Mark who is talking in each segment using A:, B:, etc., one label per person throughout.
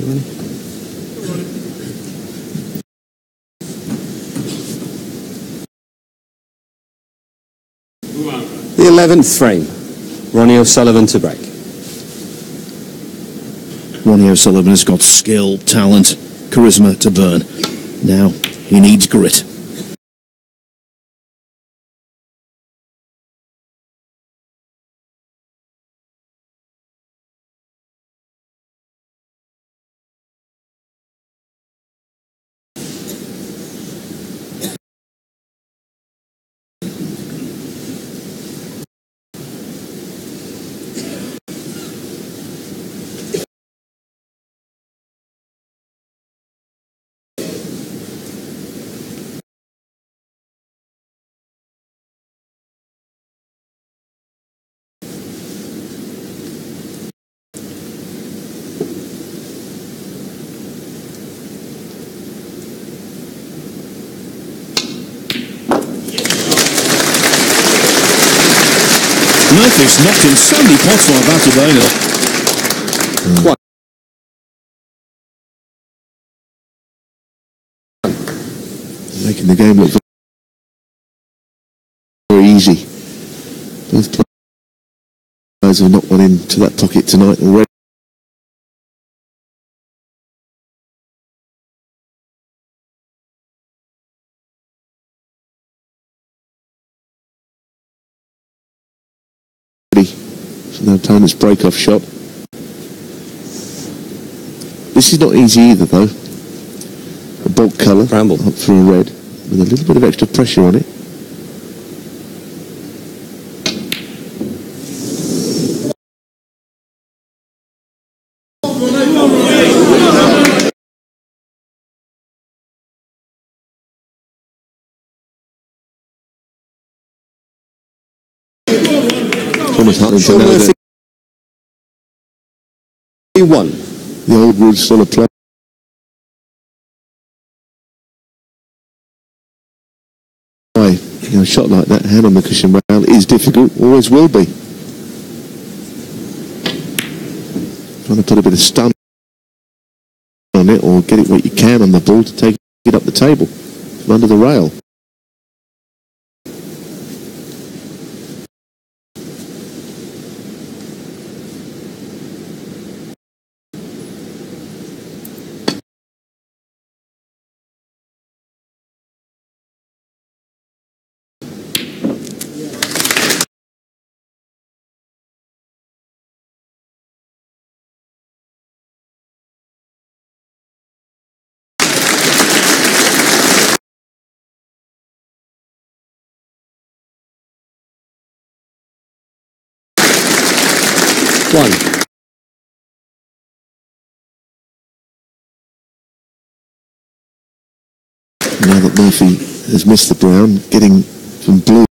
A: The 11th frame, Ronnie O'Sullivan to break.
B: Ronnie O'Sullivan has got skill, talent, charisma to burn. Now he needs grit. Murphy's knocked in so many pots like that today now.
A: One.
B: Making the game look very easy. Both players have knocked one into that pocket tonight already. For the opponent's break-off shot. This is not easy either, though. A bulk colour,
A: Bramble.
B: up for a red, with a little bit of extra pressure on it. Thomas Hartlington
A: Shaun
B: knows
A: Murphy.
B: it.
A: 1.
B: The old rules still apply. You know, a shot like that, hand on the cushion rail, is difficult, always will be. Trying to put a bit of stun on it, or get it what you can on the ball to take it up the table from under the rail.
A: One.
B: Now that Murphy has missed the brown, getting from blue.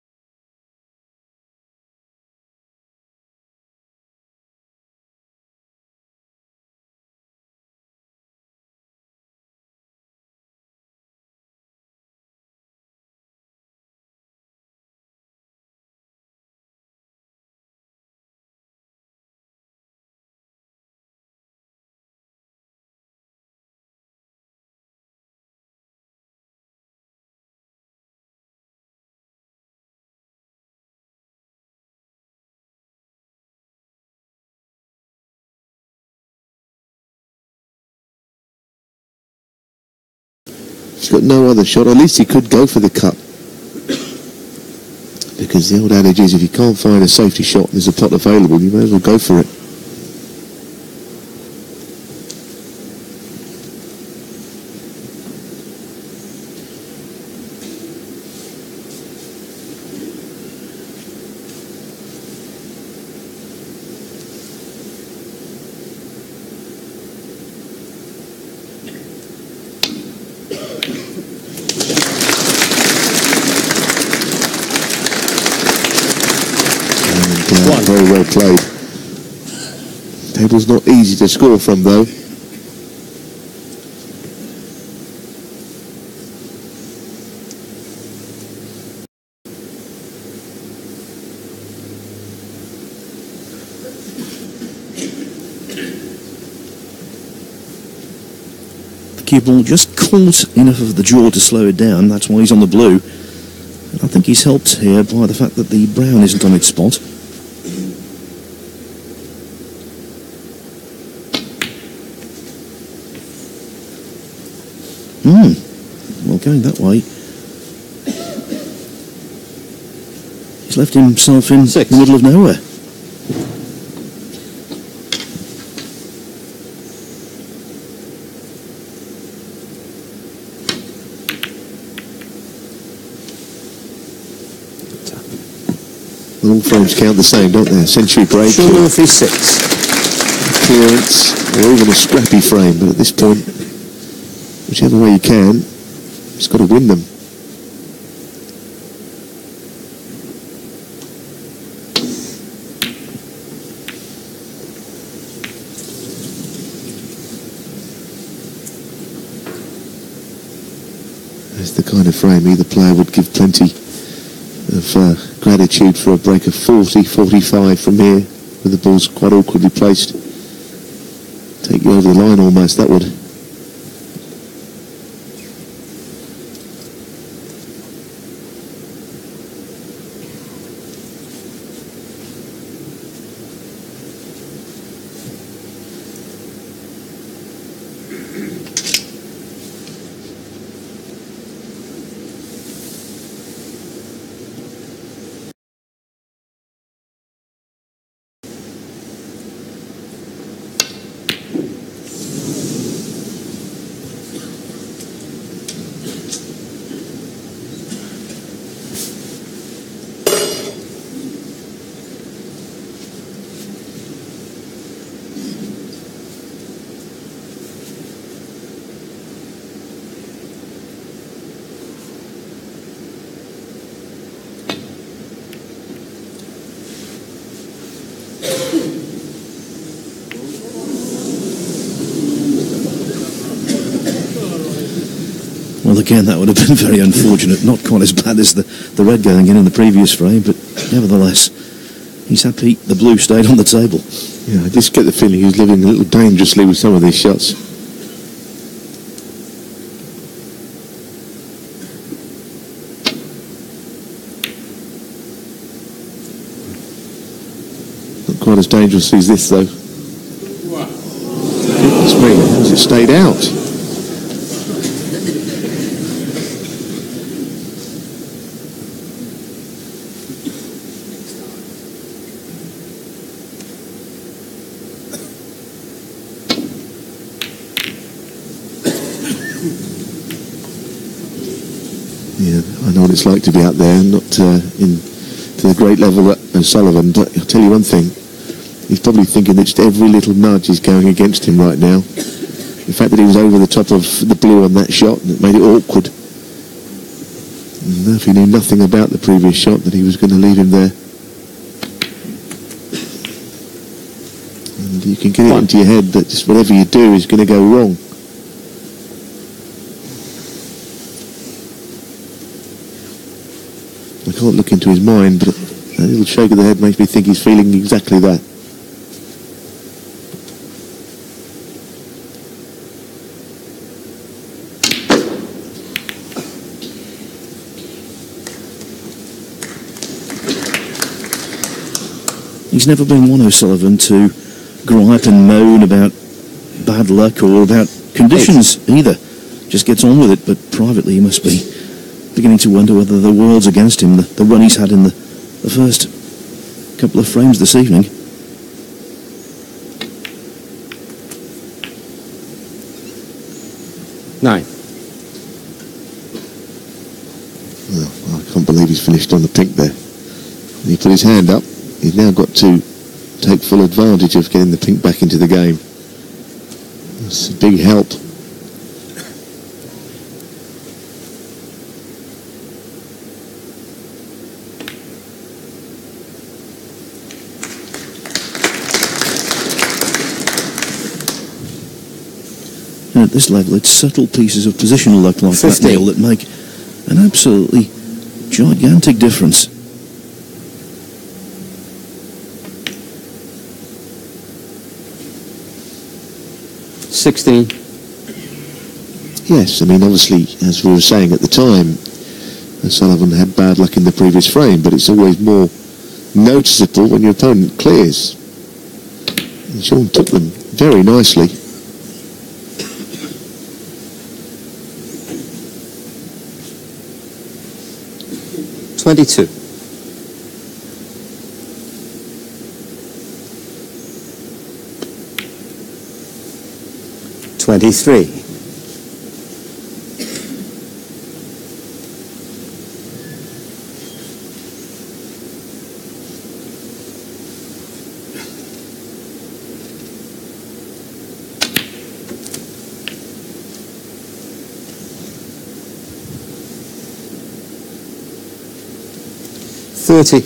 B: He's got no other shot. At least he could go for the cut. Because the old adage is, if you can't find a safety shot, there's a pot available, you may as well go for it. Very well played. Table's not easy to score from, though.
C: cue ball just caught enough of the jaw to slow it down. That's why he's on the blue. And I think he's helped here by the fact that the brown isn't on its spot. Well, going that way, he's left himself in the middle of nowhere.
B: All frames count the same, don't they? A century break,
A: Shaun Murphy 6.
B: clearance, or even a scrappy frame. But at this point, whichever way you can, he's got to win them. That's the kind of frame either player would give plenty of gratitude for a break of 40, 45 from here, with the balls quite awkwardly placed. Take you over the line almost, that would.
C: Well, again, that would have been very unfortunate. Not quite as bad as the red going in the previous frame, but nevertheless, he's happy the blue stayed on the table.
B: Yeah, I just get the feeling he's living a little dangerously with some of these shots. Not quite as dangerous as this, though. Goodness me, how's it stayed out? Yeah, I know what it's like to be out there, not to the great level at Sullivan, but I'll tell you one thing, he's probably thinking that just every little nudge is going against him right now. The fact that he was over the top of the blue on that shot, and it made it awkward. And if he knew nothing about the previous shot, that he was going to leave him there. And you can get it into your head that just whatever you do is going to go wrong. I can't look into his mind, but that little shake of the head makes me think he's feeling exactly that.
C: He's never been one of Sullivan to gripe and moan about bad luck or about conditions either. Just gets on with it, but privately he must be beginning to wonder whether the world's against him, the run he's had in the first couple of frames this evening.
A: Nine.
B: Well, I can't believe he's finished on the pink there. When he put his hand up, he's now got to take full advantage of getting the pink back into the game. That's a big help.
C: And at this level, it's subtle pieces of positional luck like
A: 50.
C: that, Neil, that make an absolutely gigantic difference.
A: $16.
B: Yes, I mean, obviously, as we were saying at the time, Sullivan had bad luck in the previous frame, but it's always more noticeable when your opponent clears. And Shaun took them very nicely.
A: $22. $23. $30.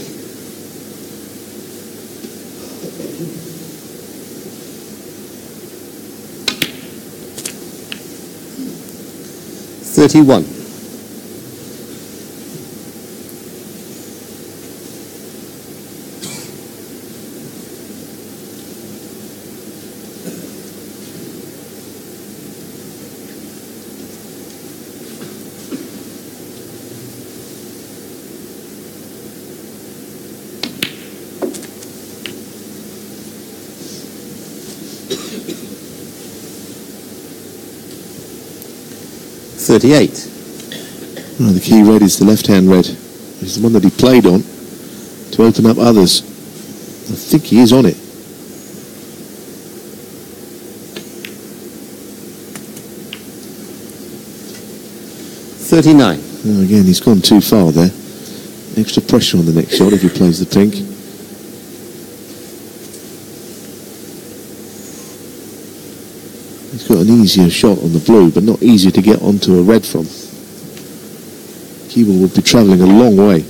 A: $31. $38.
B: Well, the key red is the left-hand red. It's the one that he played on to open up others. I think he is on it.
A: $39.
B: Well, again, he's gone too far there. Extra pressure on the next shot if he plays the pink. He's got an easier shot on the blue, but not easier to get onto a red from. Keeble would be travelling a long way.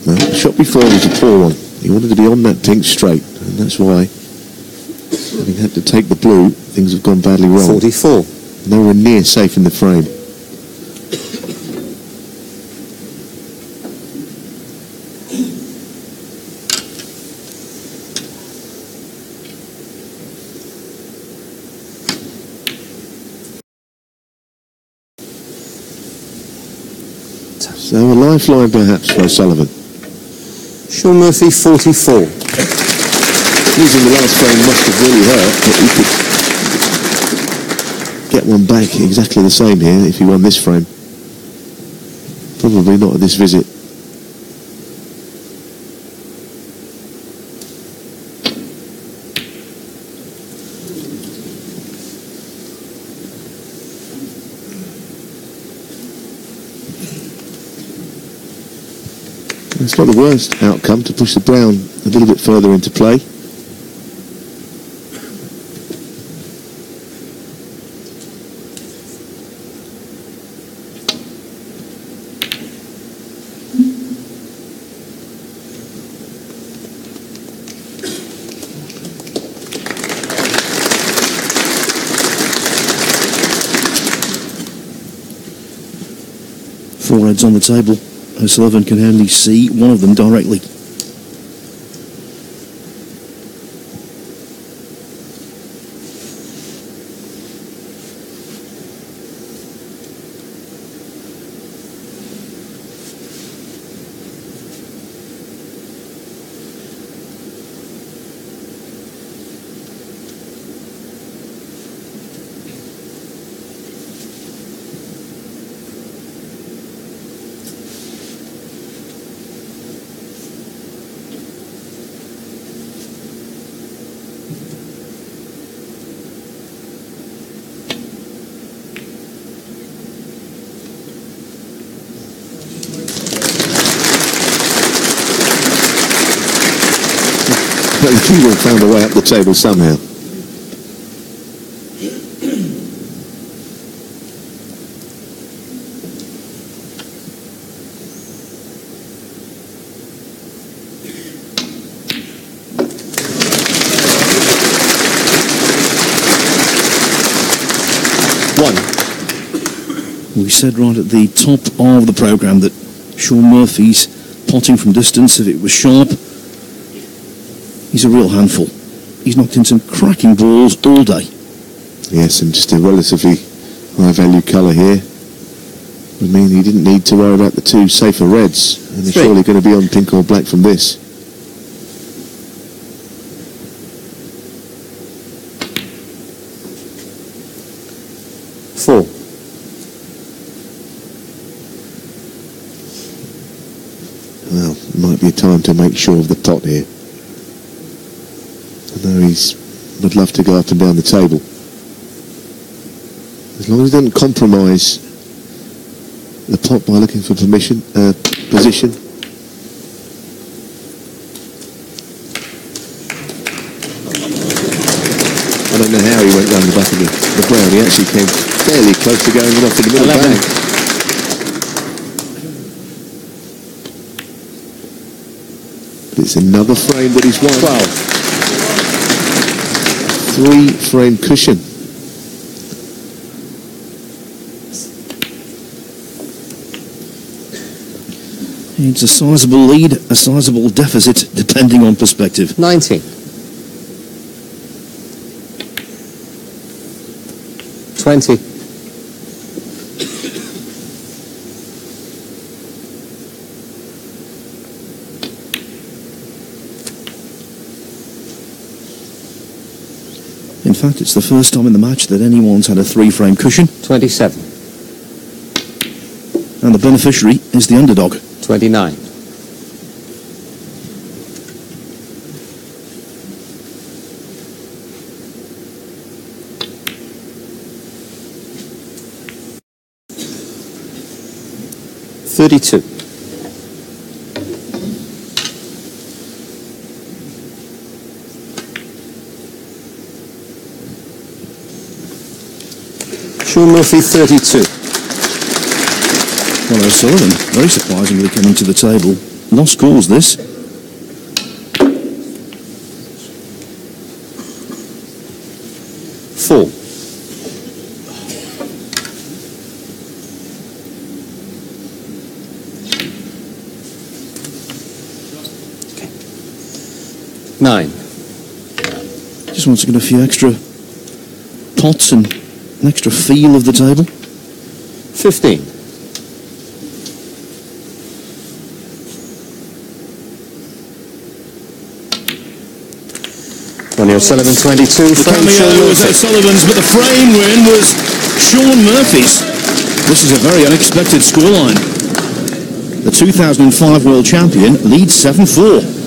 B: Well, the shot before was a poor one. He wanted to be on that pink straight, and that's why, having had to take the blue, things have gone badly wrong.
A: 44.
B: Nowhere near safe in the frame. So a lifeline perhaps for Sullivan.
A: Shaun Murphy, 44.
B: Losing the last frame must have really hurt, but he could get one back exactly the same here if he won this frame. Probably not at this visit. It's not the worst outcome to push the brown a little bit further into play.
C: Four reds on the table. Sullivan can only see one of them directly. But Keeble found a way up the table somehow. We said right at the top of the programme that Shaun Murphy's potting from distance, if it was sharp, he's a real handful. He's knocked in some cracking balls all day.
B: Yes, and just a relatively high-value colour here. I mean, he didn't need to worry about the two safer reds, and he's surely going to be on pink or black from this.
A: Four.
B: Well, might be a time to make sure of the pot here. I know would love to go up and down the table. As long as he doesn't compromise the pot by looking for position. I don't know how he went round the back of the ground. He actually came fairly close to going off in the middle of the bank. But it's another frame that he's won.
A: 12.
B: 3-frame cushion.
C: It's a sizable lead, a sizable deficit, depending on perspective.
A: 19. 20.
C: In fact, it's the first time in the match that anyone's had a 3-frame cushion.
A: 27.
C: And the beneficiary is the underdog.
A: 29. 32. Shaun Murphy, 32.
C: Well, Sullivan, very surprisingly coming to the table. Lost calls this.
A: Four. Okay. 9.
C: Just wants to get a few extra pots and an extra feel of the table.
A: 15. Ronnie Sullivan, 22.
C: The cameo was Sullivan's, but the frame win was Shaun Murphy's. This is a very unexpected scoreline. The 2005 world champion leads 7-4.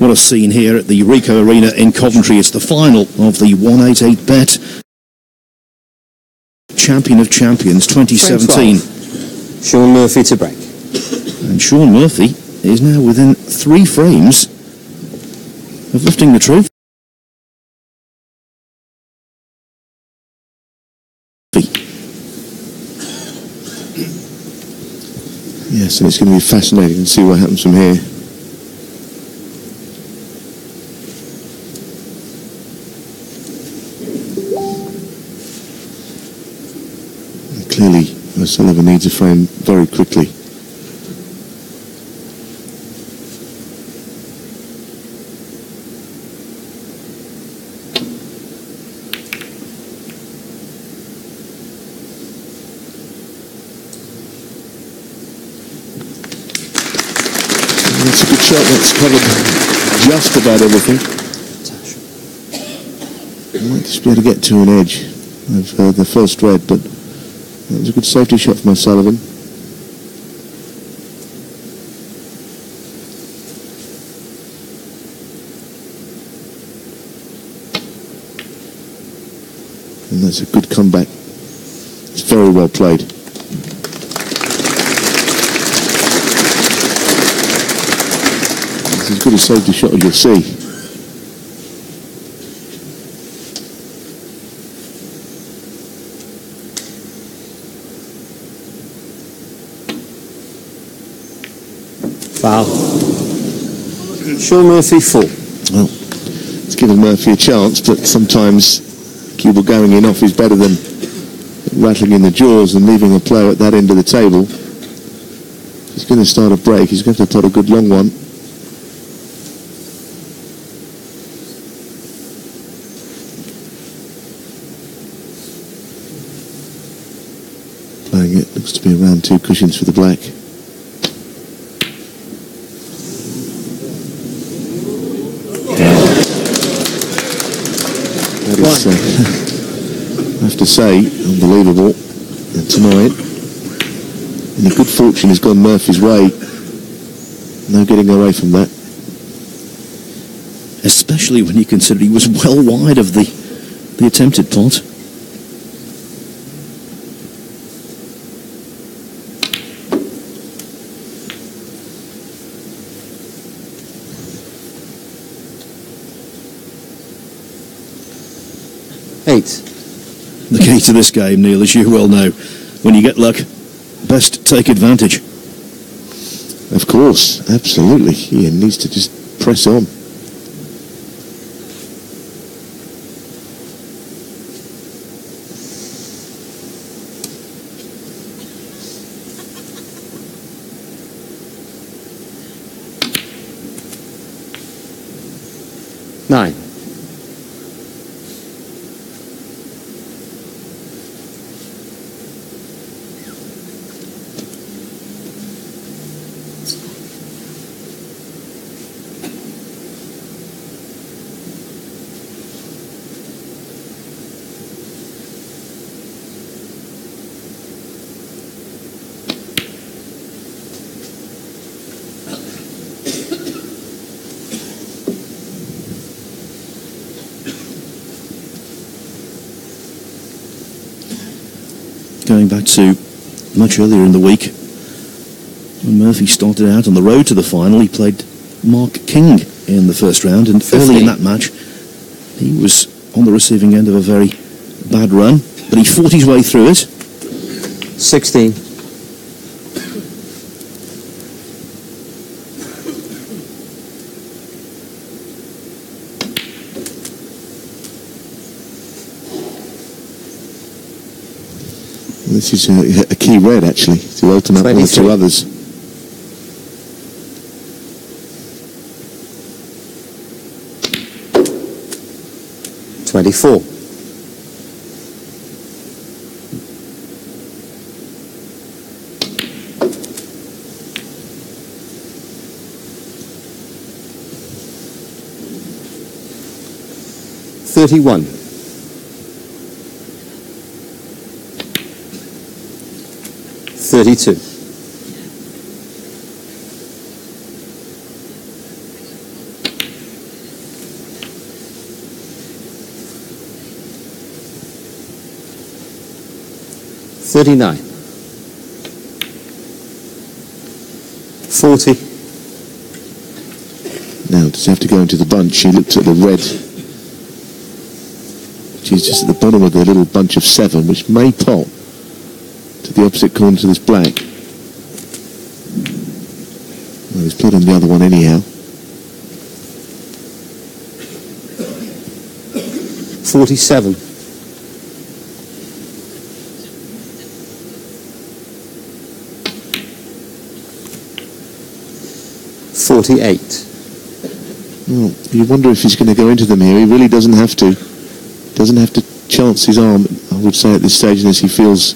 C: What a scene here at the Ricoh Arena in Coventry. It's the final of the 188Bet Champion of Champions 2017.
A: Shaun Murphy to break.
C: And Shaun Murphy is now within 3 frames of lifting the trophy.
B: Yes, and it's going to be fascinating to see what happens from here. And clearly, Sullivan needs a frame very quickly. That's a good shot. That's covered just about everything. Might just be able to get to an edge of the first red, but that was a good safety shot from Sullivan. And that's a good comeback. It's very well played. As good a safety shot as you'll see.
A: Foul. Shaun Murphy 4.
B: Well, it's given Murphy a chance, but sometimes cue going in off is better than rattling in the jaws and leaving a player at that end of the table. He's going to start a break. He's going to have to pot a good long one. Playing it, looks to be around 2 cushions for the black. That is, I have to say, unbelievable. And tonight, any good fortune has gone Murphy's way. No getting away from that.
C: Especially when you consider he was well wide of the attempted pot. The key to this game, Neil, as you well know, when you get luck, best take advantage.
B: Of course, absolutely. He needs to just press on.
A: Nine.
C: Going back to much earlier in the week, when Murphy started out on the road to the final, he played Mark King in the first round, and
A: 15.
C: early in that match, he was on the receiving end of a very bad run, but he fought his way through it.
A: 16.
B: This is a key red, actually, to open up one or 2 others.
A: $24. $31. 32. 39. 40.
B: Now, does he have to go into the bunch? He looked at the red, which is just at the bottom of the little bunch of 7, which may pop to the opposite corner to this black. Well, he's put on the other one anyhow.
A: 47. 48.
B: Well, you wonder if he's going to go into them here. He really doesn't have to. Doesn't have to chance his arm, I would say, at this stage, unless he feels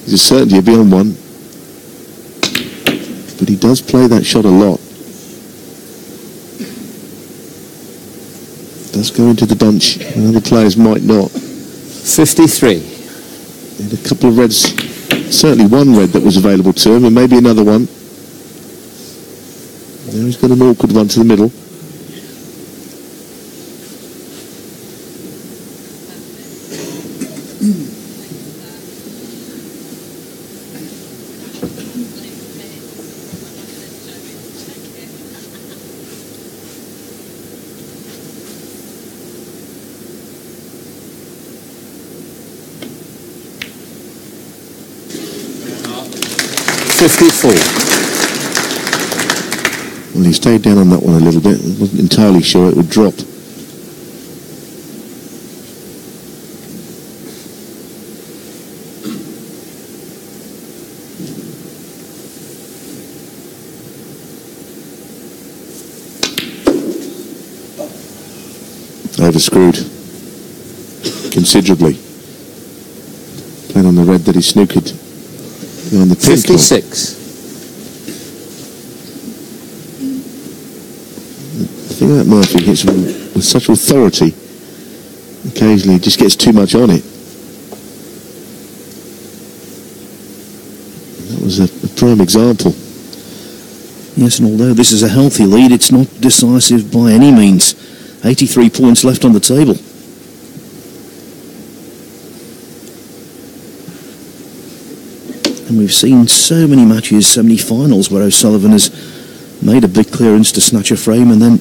B: there's a certainty of being on one. But he does play that shot a lot. Does go into the bunch, and other players might not.
A: 53.
B: And a couple of reds, certainly one red that was available to him, and maybe another one. Now he's got an awkward one to the middle. Well, he stayed down on that one a little bit. I wasn't entirely sure it would drop. Overscrewed considerably. Playing on the red that he snookered. On the
A: 56.
B: The thing about Murphy hits with such authority, occasionally he just gets too much on it. And that was a prime example.
C: Yes, and although this is a healthy lead, it's not decisive by any means. 83 points left on the table. And we've seen so many matches, so many finals, where O'Sullivan has made a big clearance to snatch a frame and then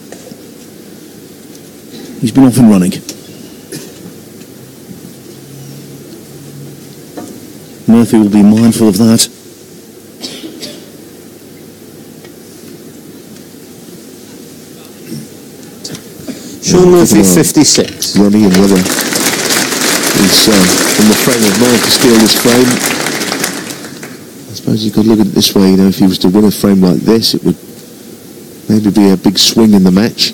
C: he's been off and running. Murphy will be mindful of that.
A: Shaun Murphy, 56.
B: Ronnie, and whether he's in the frame of mind to steal this frame. I suppose you could look at it this way, you know, if he was to win a frame like this, it would maybe be a big swing in the match.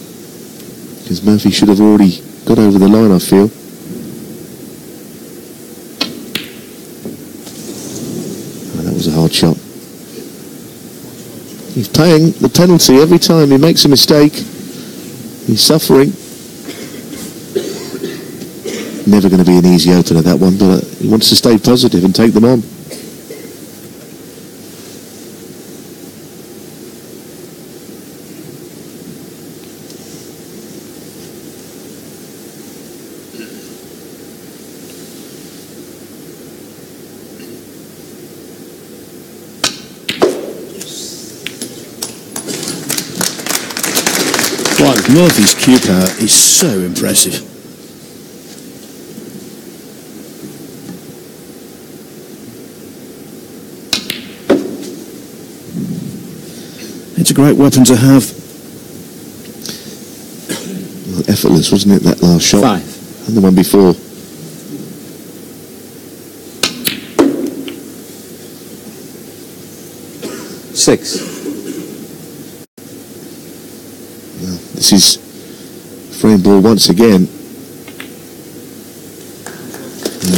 B: Because Murphy should have already got over the line, I feel. Oh, that was a hard shot. He's paying the penalty every time he makes a mistake. He's suffering. Never going to be an easy opener, that one, but he wants to stay positive and take them on.
C: Murphy's cue power is so impressive. It's a great weapon to have.
B: Well, effortless, wasn't it, that last shot?
A: 5.
B: And the one before.
A: Six.
B: This is frame ball once again. And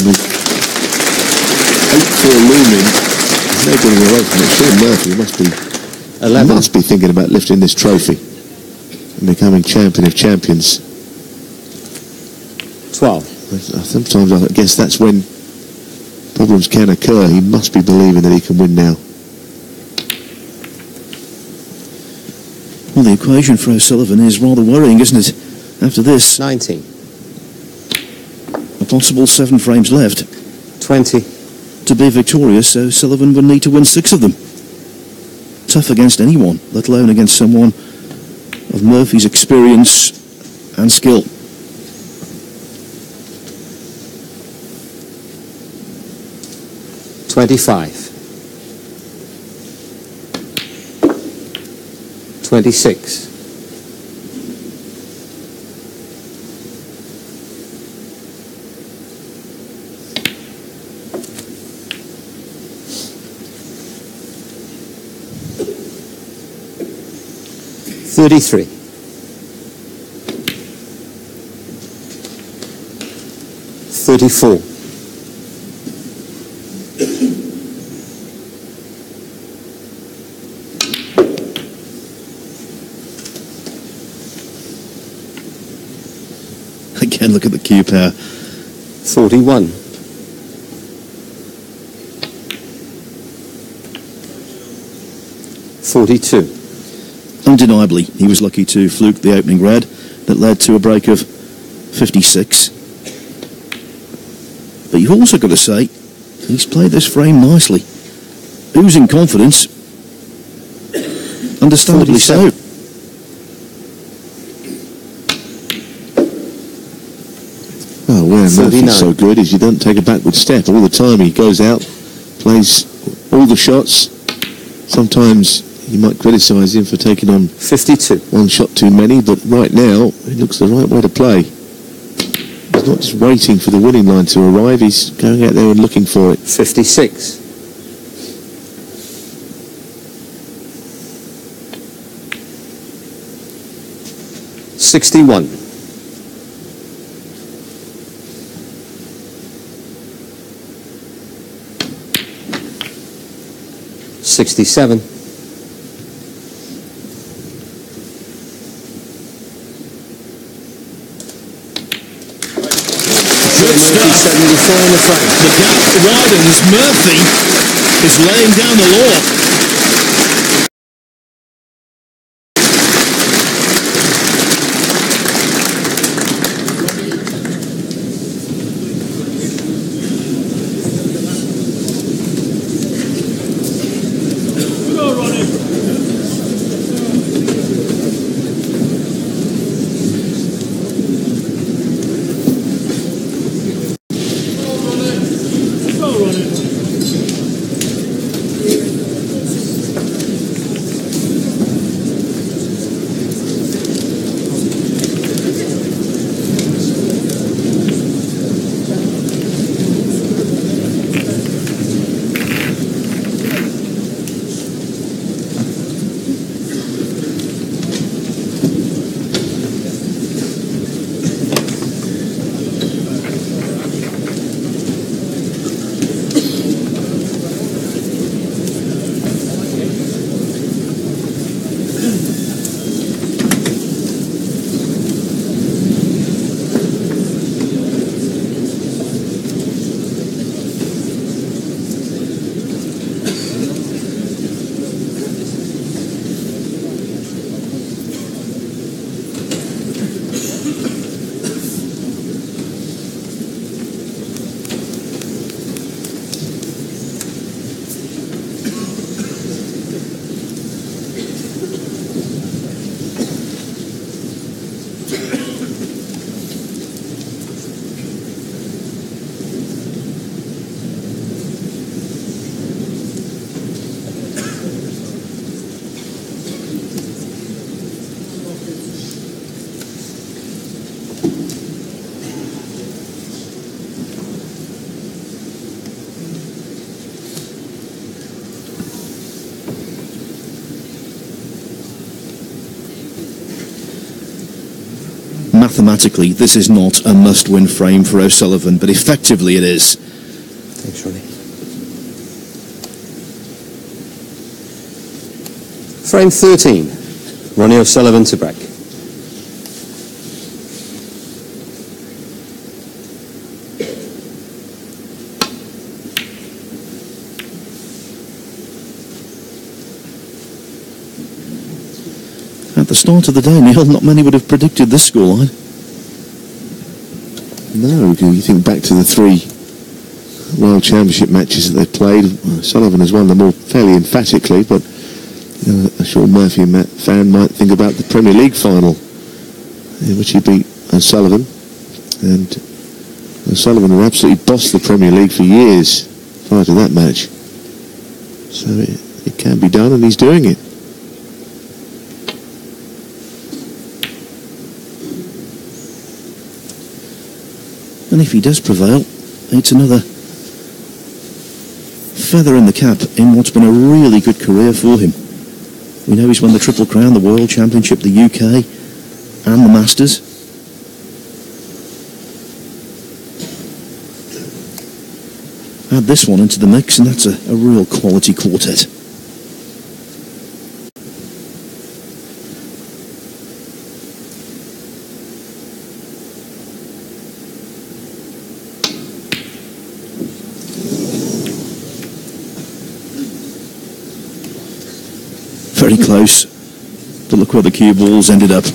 B: with 8-4 looming, there's no getting away from it. Shaun Murphy must be thinking about lifting this trophy and becoming champion of champions.
A: 12.
B: Sometimes I guess that's when problems can occur. He must be believing that he can win now.
C: Well, the equation for O'Sullivan is rather worrying, isn't it? After this,
A: 19.
C: a possible 7 frames left.
A: 20.
C: To be victorious, so Sullivan would need to win 6 of them. Tough against anyone, let alone against someone of Murphy's experience and skill.
A: $25. $26. $33. $34.
C: Again, look at the cue power.
A: 41. $42.
C: Undeniably, he was lucky to fluke the opening red that led to a break of 56. But you've also got to say, he's played this frame nicely. Oozing confidence. Understandably so.
B: Oh, where Murphy's so good is you don't take a backward step. All the time he goes out, plays all the shots. Sometimes you might criticise him for taking on
A: 52.
B: One shot too many, but right now it looks the right way to play. He's not just waiting for the winning line to arrive, he's going out there and looking for it.
A: 56. $61. $67.
C: Good stuff.
A: 74 in the frame.
C: The gap widens. Murphy is laying down the law.
D: Go, Ronnie.
C: Mathematically, this is not a must-win frame for O'Sullivan, but effectively it is.
A: Thanks, Ronnie. Frame 13. Ronnie O'Sullivan to break.
C: At the start of the day, Neil, not many would have predicted this scoreline.
B: No, you think back to the three World Championship matches that they've played. Sullivan has won them all fairly emphatically, but a Shaun Murphy fan might think about the Premier League final in which he beat Sullivan. And Sullivan had absolutely bossed the Premier League for years prior to that match. So it can be done, and he's doing it.
C: And if he does prevail, it's another feather in the cap in what's been a really good career for him. We know he's won the Triple Crown, the World Championship, the UK, and the Masters. Add this one into the mix, and that's a real quality quartet. Very close, but look where the cue balls ended up.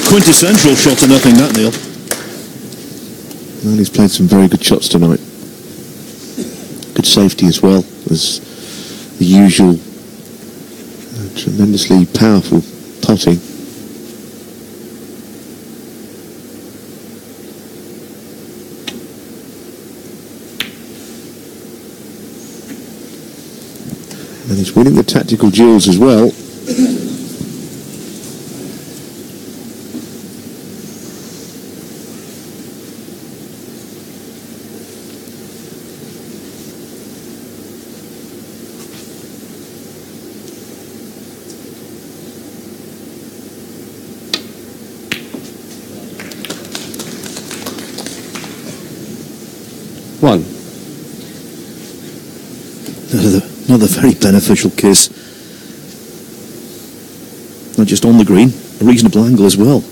C: Quintessential shot to nothing, that, Neil.
B: Well, he's played some very good shots tonight. Good safety as well as the usual. Tremendously powerful potting. And he's winning the tactical duels as well.
A: One.
C: Another very beneficial kiss. Not just on the green, a reasonable angle as well.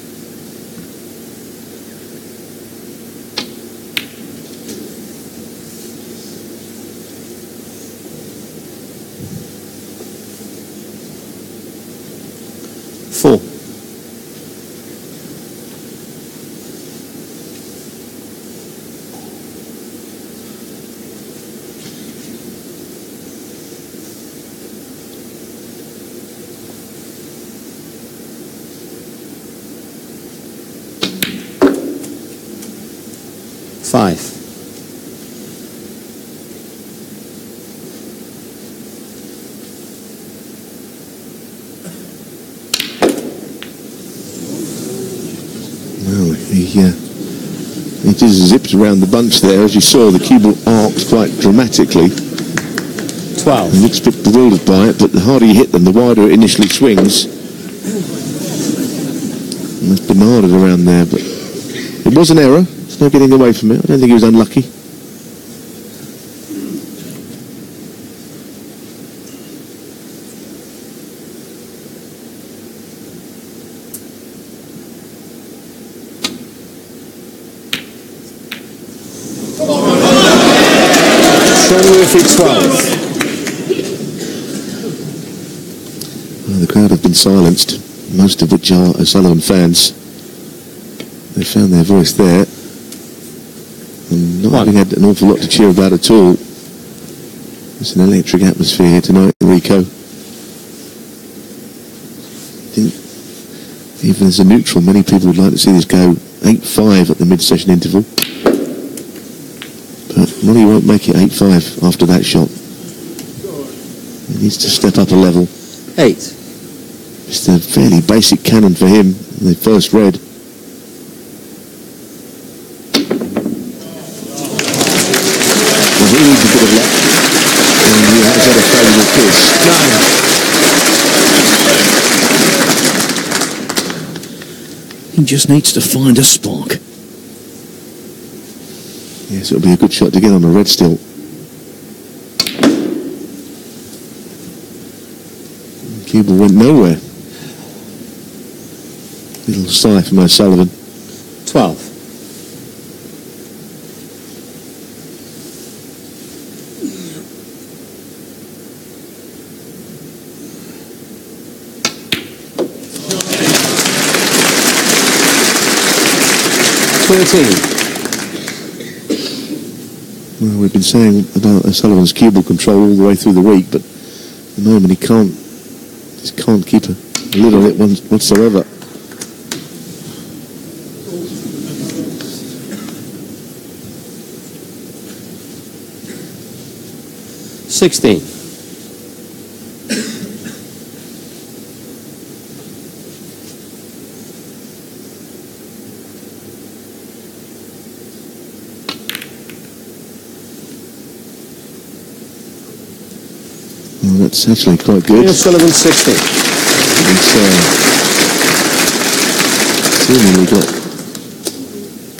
A: Four. Five.
B: Well, he just zipped around the bunch there. As you saw, the cue ball arced quite dramatically.
A: 12.
B: He looks a bit bewildered by it, but the harder you hit them, the wider it initially swings. And that's Bernarded around there, but it was an error. There's no getting away from it. I don't think he was unlucky.
A: Shaun Murphy 12.
B: Well, the crowd have been silenced, most of which are Sullivan fans. They found their voice there. And not having had an awful lot to cheer about at all. It's an electric atmosphere here tonight in Rico. I think even as a neutral, many people would like to see this go 8-5 at the mid-session interval. But Ronnie won't make it 8-5 after that shot. He needs to step up a level.
A: 8.
B: It's a fairly basic cannon for him, the first red. Well, he needs a bit of luck. And he has had a favourable kiss.
C: 9. He just needs to find a spark.
B: Yes, it'll be a good shot to get on a red still. Cue ball went nowhere. Little sigh from Sullivan.
A: 12.
B: Well, we've been saying about Sullivan's cue ball control all the way through the week, but at the moment he just can't keep a lid on it whatsoever.
A: $16.
B: Well, that's actually quite good.
A: Sullivan 16.
B: He's seemingly got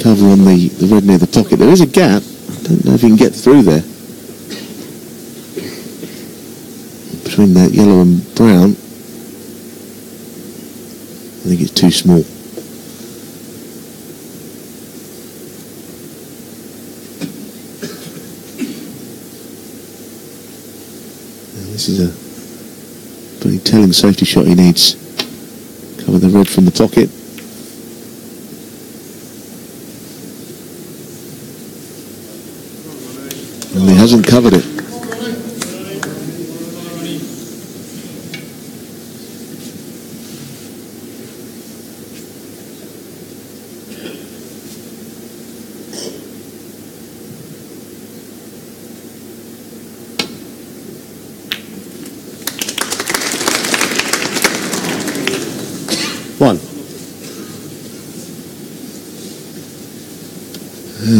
B: cover on the red near the pocket. There is a gap. I don't know if he can get through there. Between that yellow and brown, I think it's too small. This is a pretty telling safety shot he needs. Cover the red from the pocket. And he hasn't covered it. Well,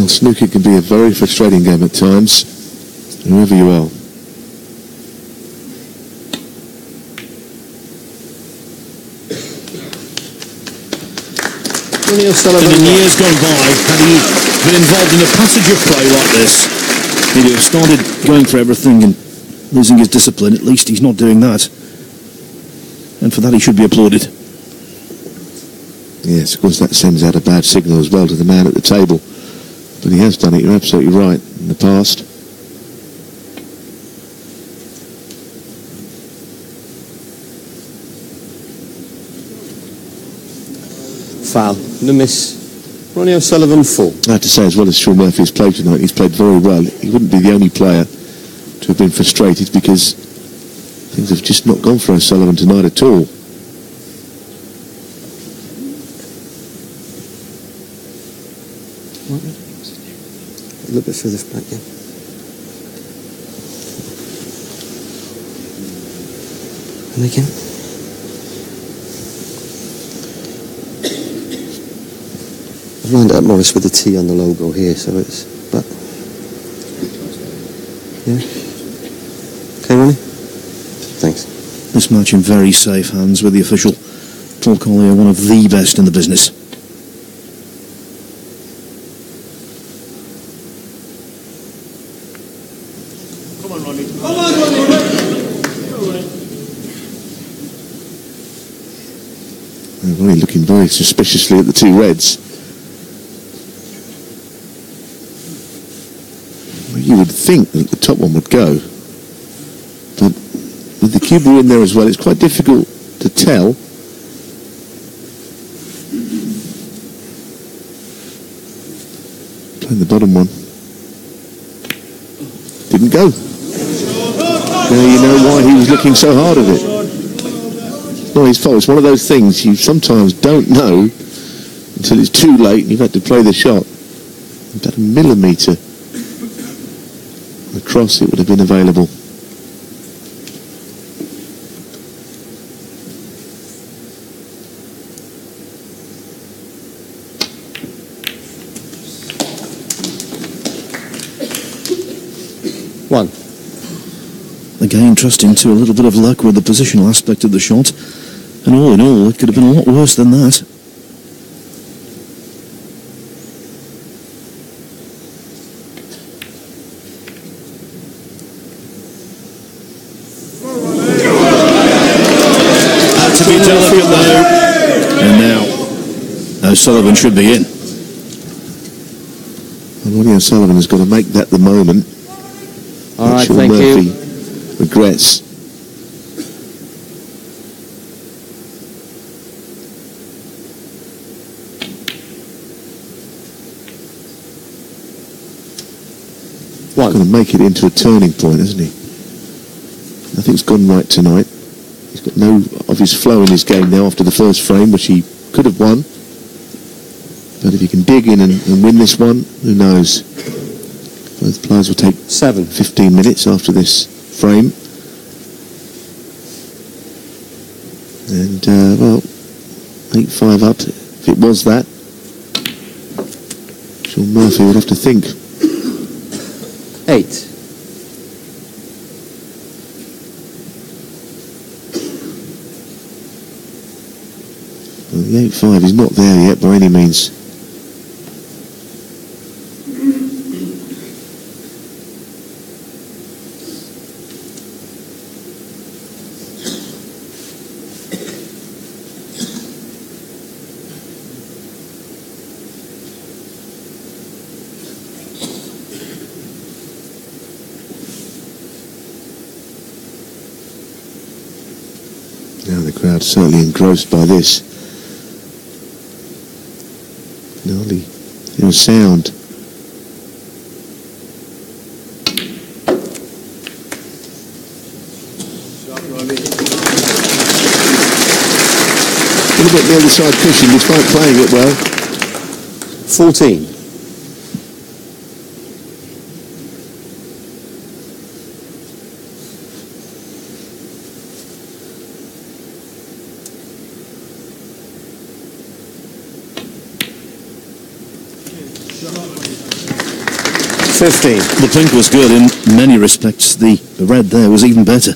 B: snooker can be a very frustrating game at times, whoever you are.
C: And in years gone by, had he been involved in a passage of play like this, he'd have started going for everything and losing his discipline. At least he's not doing that. And for that he should be applauded.
B: Yes, of course that sends out a bad signal as well to the man at the table. But he has done it, you're absolutely right, in the past.
A: Foul. The miss. Ronnie O'Sullivan 4.
B: I have to say, as well as Shaun Murphy has played tonight, he's played very well. He wouldn't be the only player to have been frustrated because things have just not gone for O'Sullivan tonight at all.
A: A little bit further back, yeah. And again. I've lined it up, Morris, with the T on the logo here, so it's... But... Yeah. Okay, Ronnie? Thanks.
C: This match in very safe hands with the official. Paul Collier, one of the best in the business.
D: Come on, Ronnie. Come on, Ronnie.
B: Ronnie looking very suspiciously at the two reds. Well, you would think that the top one would go, but with the cue ball in there as well, it's quite difficult to tell. Playing the bottom one. Didn't go. Now you know why he was looking so hard at it. It's not his fault. It's one of those things you sometimes don't know until it's too late and you've had to play the shot. About a millimetre across it would have been available.
A: One.
C: Again, trusting to a little bit of luck with the positional aspect of the shot. And all in all, it could have been a lot worse than that. Had to be delicate though. And now, Sullivan should be in.
B: And Ronnie O'Sullivan has got to make that the moment.
A: All right,
B: Shaun
A: thank
B: Murphy
A: you.
B: regrets.
A: 1.
B: Going to make it into a turning point, hasn't he? Nothing's gone right tonight. He's got no obvious flow in his game now after the first frame, which he could have won. But if he can dig in and win this one, who knows? Both players will take 15 minutes after this frame. And, well, 8-5 up. If it was that, Shaun Murphy would have to think.
A: 8.
B: Well, the 8-5 is not there yet by any means. Now the crowd's certainly engrossed by this. Gnarly, hear a sound. A little bit near the side cushion despite playing it well.
A: 14.
C: The pink was good in many respects. The red there was even better.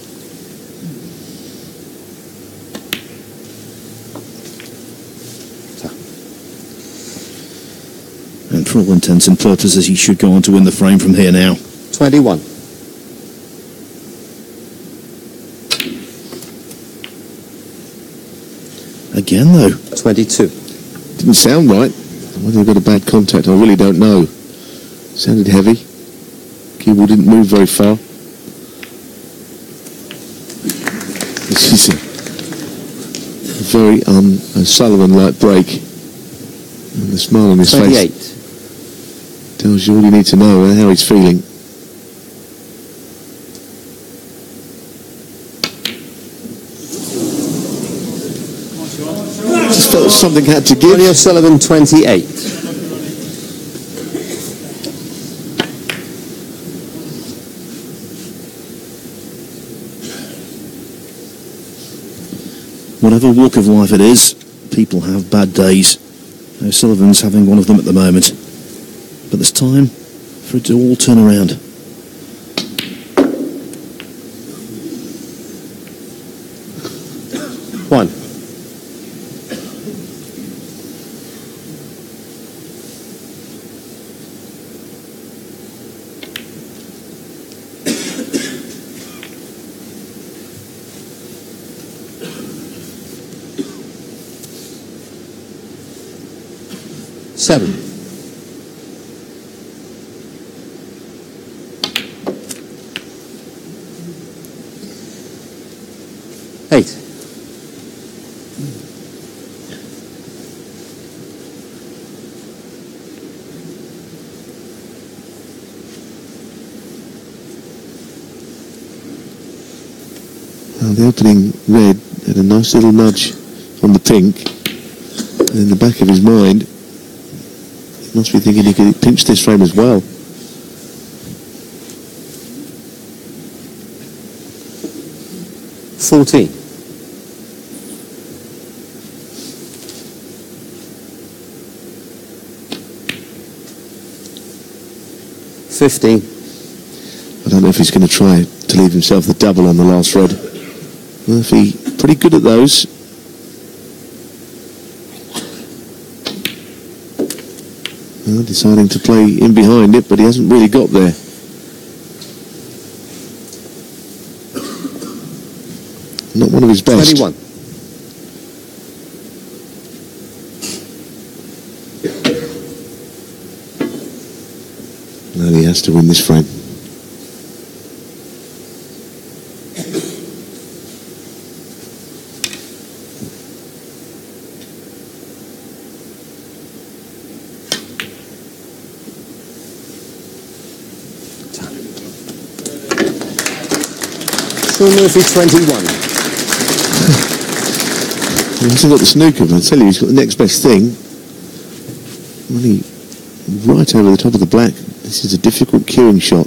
C: And for all intents and purposes, he should go on to win the frame from here now.
A: 21.
C: Again, though.
A: 22.
B: Didn't sound right. Whether he got a bad contact, I really don't know. Sounded heavy. Keyboard didn't move very far. This is a very Sullivan-like break. And the smile on his
A: 28.
B: face tells you all you need to know and how he's feeling. Just felt something had to give.
A: Ronnie Sullivan, 28.
C: Whatever walk of life it is, people have bad days. Now Sullivan's having one of them at the moment. But there's time for it to all turn around.
A: One. Seven. Eight.
B: Well, the opening red had a nice little nudge on the pink, and in the back of his mind, he must be thinking he could pinch this frame as well.
A: $14. $15.
B: I don't know if he's going to try to leave himself the double on the last red. Murphy, pretty good at those. Well, deciding to play in behind it, but he hasn't really got there. Not one of his best.
A: 21.
B: No, he has to win this frame.
A: Phil Murphy 21.
B: He hasn't got the snooker, but I tell you, he's got the next best thing. Really right over the top of the black. This is a difficult cueing shot.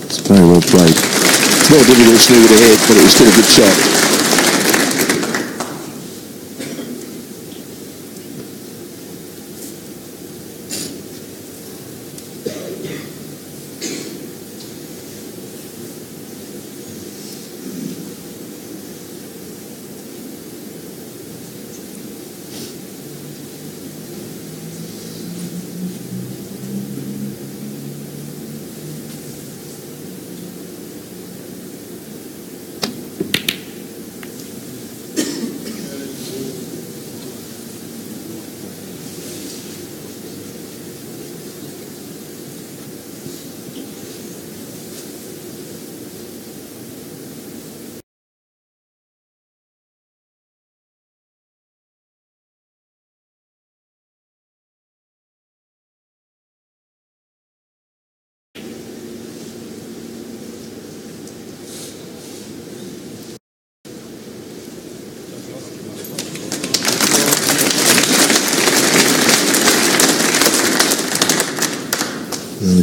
B: It's very well played. It's not a difficult snooker to hit, but it was still a good shot.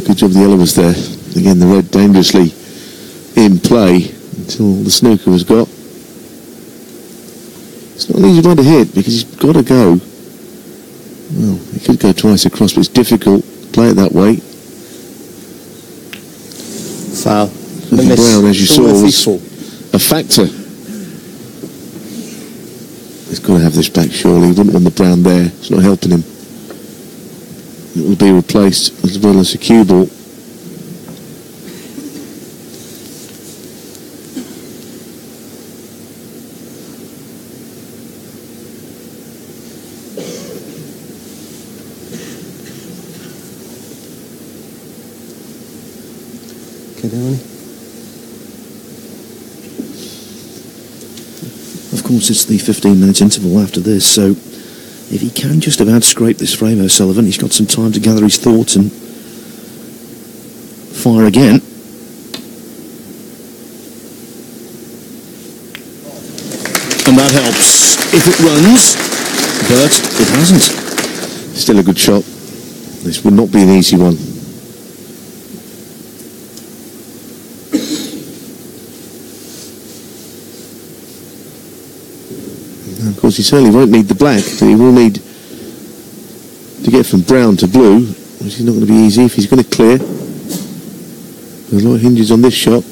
B: Good job the yellow was there. Again, the red dangerously in play until the snooker was got. It's not an easy one to hit because he's got to go. Well, he could go twice across, but it's difficult to play it that way.
A: Foul.
B: The brown, as you saw, was a factor. He's got to have this back, surely. He wouldn't want the brown there. It's not helping him. It will be replaced as well as a cue ball.
A: Okay, Ronnie.
C: Of course, it's the 15-minute interval after this, so if he can just about scrape this frame, O'Sullivan, he's got some time to gather his thoughts and fire again. And that helps if it runs, but it hasn't.
B: Still a good shot. This would not be an easy one. Of course, he certainly won't need the black, but he will need to get from brown to blue, which is not going to be easy if he's going to clear. There's a lot of hinges on this shot.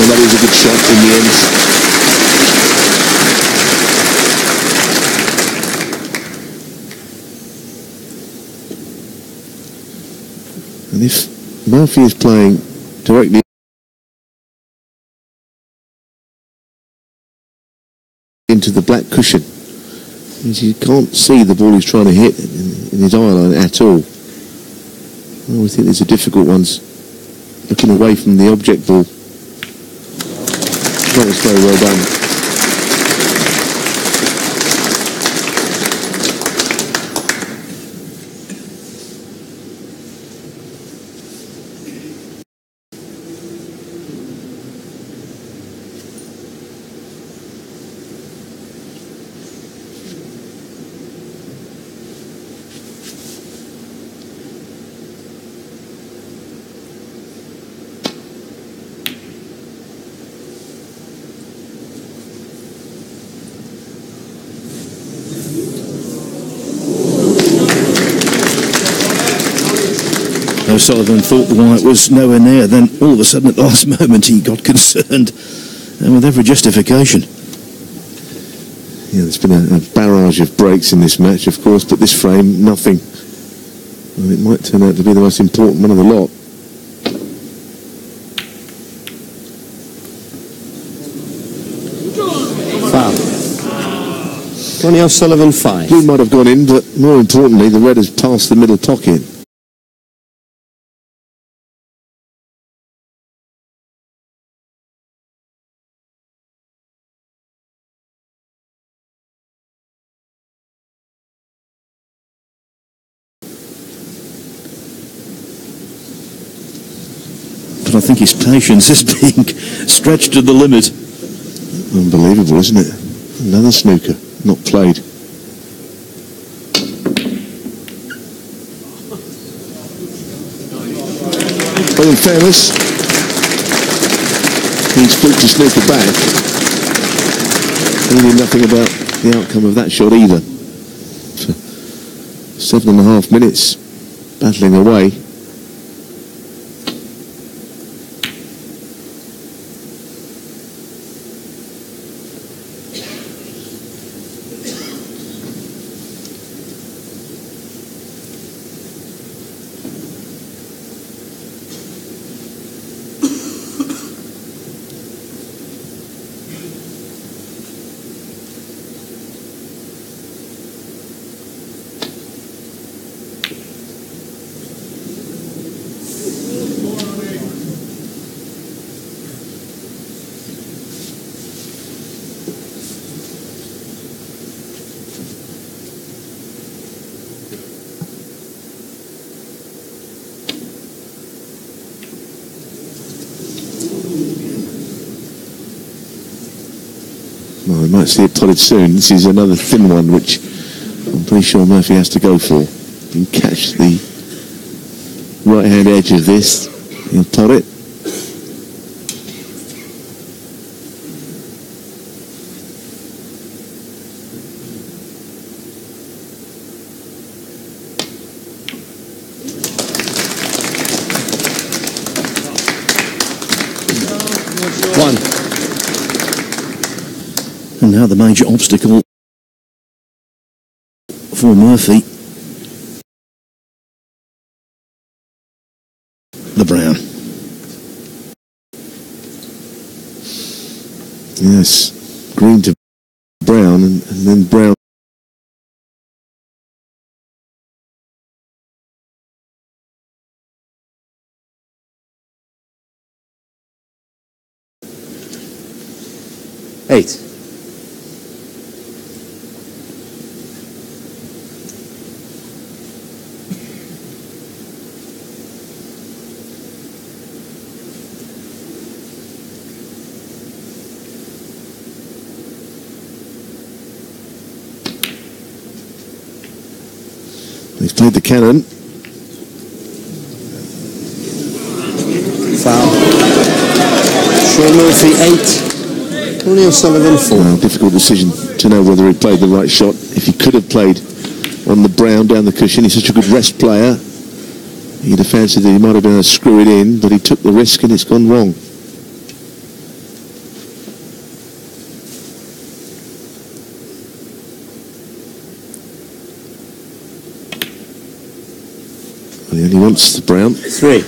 B: That is a good shot in the end. And if Murphy is playing directly into the black cushion, means you can't see the ball he's trying to hit in his eye line at all. I always think these are difficult ones, looking away from the object ball. That was very well done.
C: Sullivan thought the white was nowhere near, then all of a sudden at the last moment he got concerned, and with every justification.
B: Yeah, there's been a barrage of breaks in this match, of course, but this frame, nothing. Well, it might turn out to be the most important one of the lot.
A: Ronnie O'Sullivan 5.
B: Blue might have gone in, but more importantly, the red has passed the middle pocket.
C: But I think his patience is being stretched to the limit.
B: Unbelievable, isn't it? Another snooker, not played. Well, in fairness, he spooked his snooker back. He knew nothing about the outcome of that shot either. For 7.5 minutes, battling away. Well, we might see it potted soon. This is another thin one, which I'm pretty sure Murphy has to go for. You can catch the right-hand edge of this. He'll pot it.
C: And now the major obstacle for Murphy. The brown.
B: Yes, green to brown, and then brown.
A: Eight.
B: He's played the cannon.
A: Foul. Shaun Murphy 8. Ronnie O'Sullivan 4.
B: Well, difficult decision to know whether he played the right shot. If he could have played on the brown down the cushion, he's such a good rest player. He'd have fancied that he might have been able to screw it in, but he took the risk and it's gone wrong. He only wants the brown.
A: 3.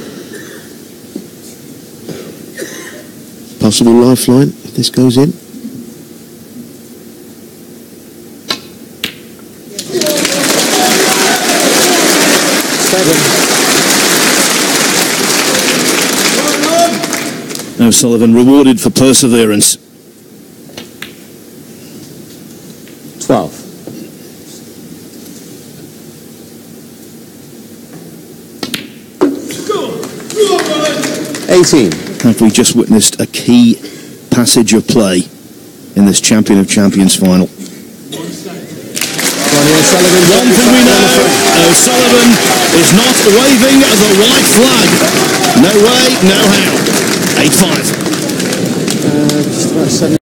B: Possible lifeline if this goes in.
C: O'Sullivan rewarded for perseverance.
A: 12.
C: Have we just witnessed a key passage of play in this Champion of Champions final?
A: Ronnie O'Sullivan.
C: One thing we know, O'Sullivan is not waving the white flag. No way, no how. 8-5.
A: Just about 7.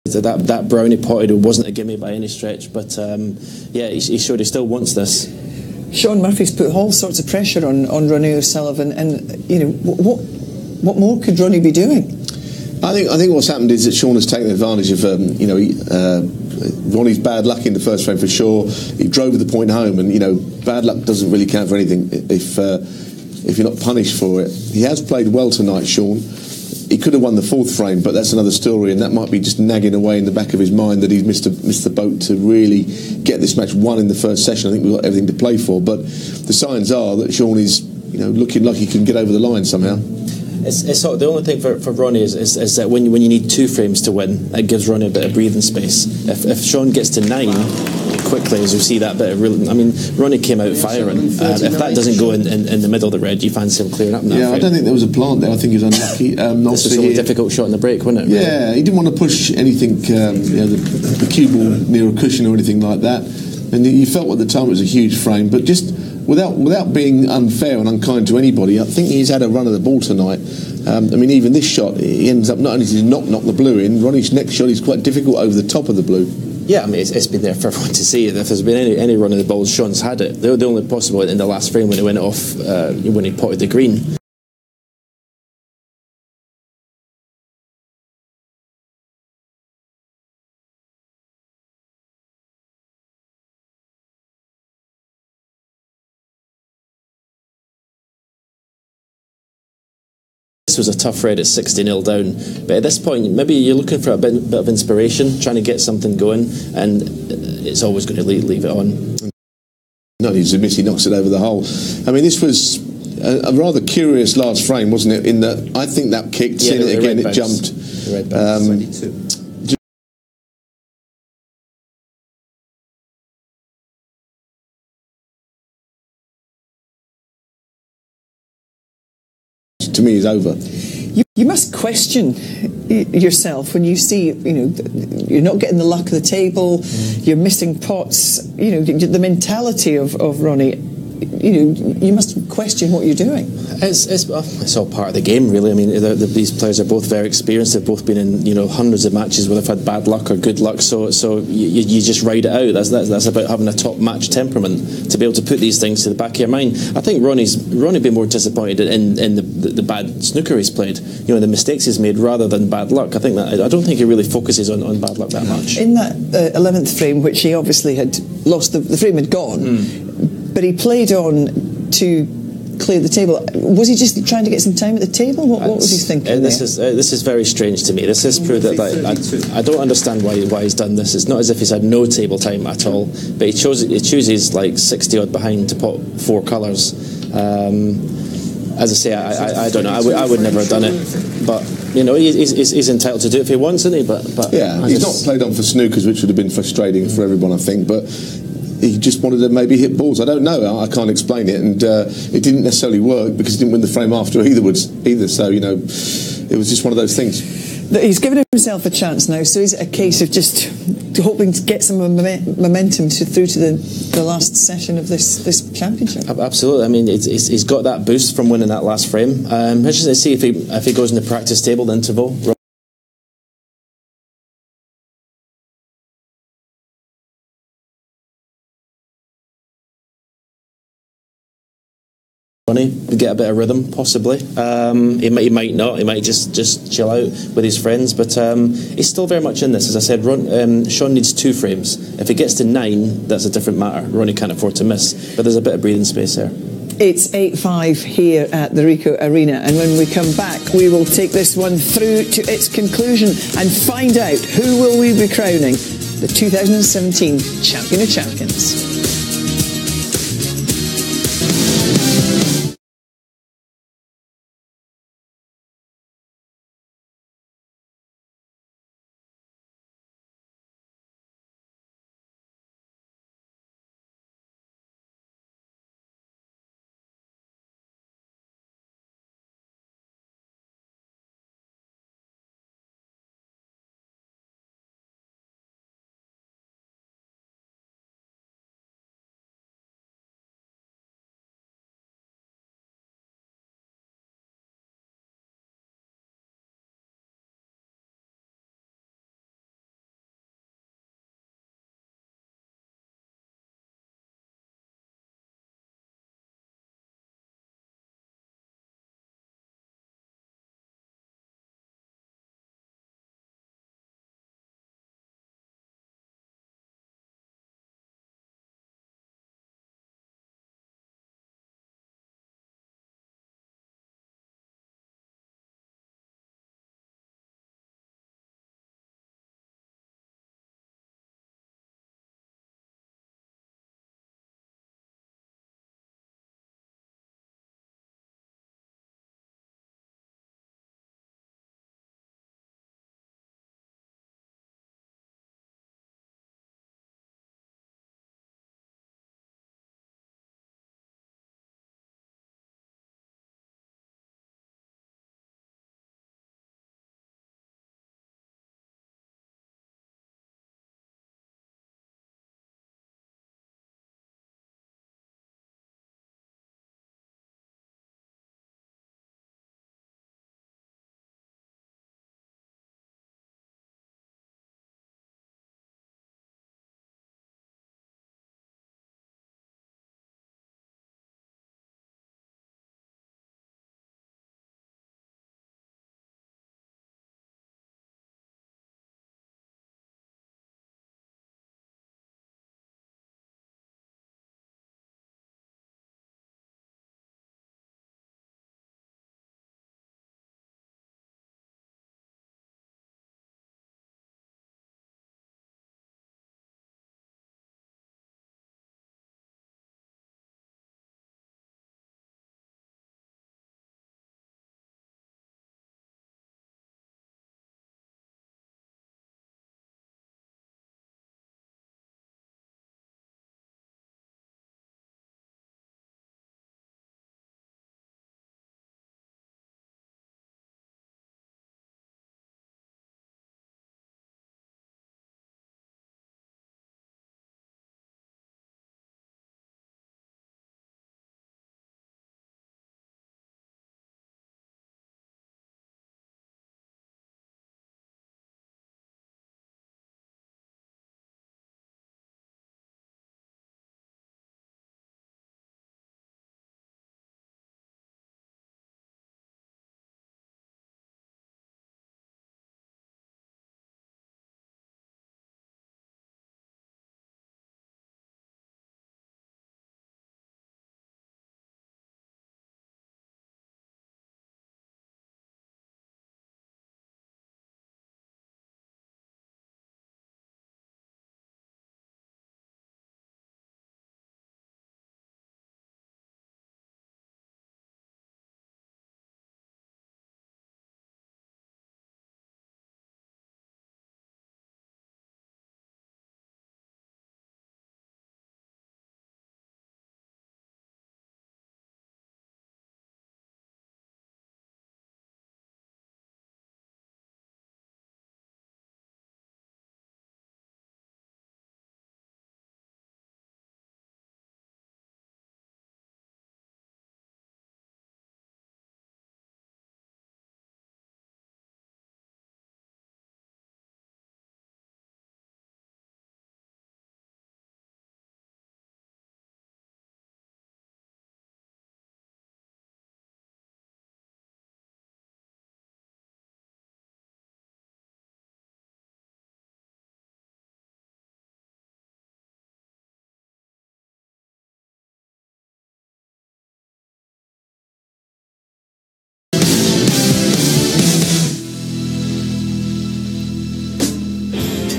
E: That brownie potted wasn't a gimme by any stretch, but yeah, he showed he still wants this.
F: Shaun Murphy's put all sorts of pressure on Ronnie O'Sullivan, and you know what more could Ronnie be doing?
B: I think what's happened is that Shaun has taken advantage of Ronnie's bad luck in the first frame for sure. He drove the point home, and bad luck doesn't really count for anything if you're not punished for it. He has played well tonight, Shaun. He could have won the fourth frame, but that's another story, and that might be just nagging away in the back of his mind that he's missed the boat to really get this match won in the first session. I think we've got everything to play for, but the signs are that Shaun is looking like he can get over the line somehow.
E: It's sort of the only thing for Ronnie is that when you need 2 frames to win, it gives Ronnie a bit of breathing space. If Shaun gets to 9 quickly, as you see that bit of real, I mean, Ronnie came out firing. If that doesn't go in the middle of the red, you fancy him clearing up in that frame.
B: I don't think there was a plant there. I think he was unlucky.
E: This was a difficult shot in the break, wasn't it? Really?
B: Yeah, he didn't want to push anything, the cue ball near a cushion or anything like that. And you felt at the time it was a huge frame, but just without being unfair and unkind to anybody, I think he's had a run of the ball tonight. I mean, even this shot, he ends up not only to knock the blue in, Ronnie's next shot is quite difficult over the top of the blue.
E: Yeah, I mean, it's been there for everyone to see. If there's been any run of the balls, Shaun's had it. They were the only possible in the last frame when he went off, when he potted the green. This was a tough red at 60-0 down, but at this point maybe you're looking for a bit of inspiration, trying to get something going, and it's always going to leave it on.
B: No, he's a miss. He knocks it over the hole. I mean, this was a rather curious last frame, wasn't it? In that I think that kicked,
E: yeah,
B: it again, it jumped.
E: The red bounce, 22.
B: To me, is over.
F: You must question yourself when you see, you're not getting the luck of the table, you're missing pots, the mentality of Ronnie. You must question what you're doing.
E: It's all part of the game, really. I mean, these players are both very experienced. They've both been in hundreds of matches where they've had bad luck or good luck. So you just ride it out. That's about having a top match temperament to be able to put these things to the back of your mind. I think Ronnie be more disappointed in the bad snooker he's played. The mistakes he's made rather than bad luck. I don't think he really focuses on bad luck that much.
F: In that 11th frame, which he obviously had lost, the frame had gone. But he played on to clear the table. Was he just trying to get some time at the table? What was he thinking?
E: This is very strange to me. This has proved that I don't understand why he's done this. It's not as if he's had no table time at all, but he chooses like 60 odd behind to pot 4 colours. As I say, I don't know. I would never have done it, but he's entitled to do it if he wants, isn't he? But
B: yeah, he's not played on for snookers, which would have been frustrating for everyone, I think. But he just wanted to maybe hit balls. I don't know. I can't explain it, and it didn't necessarily work because he didn't win the frame after either. So it was just one of those things.
F: He's given himself a chance now, so is it a case of just hoping to get some momentum through to the last session of this championship?
E: Absolutely. I mean, he's got that boost from winning that last frame. Let's just see if he goes in the practice table, the interval. Ronnie would get a bit of rhythm, possibly. He might not. He might just chill out with his friends. But he's still very much in this. As I said, Shaun needs 2 frames. If he gets to 9, that's a different matter. Ronnie can't afford to miss. But there's a bit of breathing space there.
F: It's 8-5 here at the Ricoh Arena, and when we come back we will take this one through to its conclusion and find out who will we be crowning the 2017 Champion of Champions.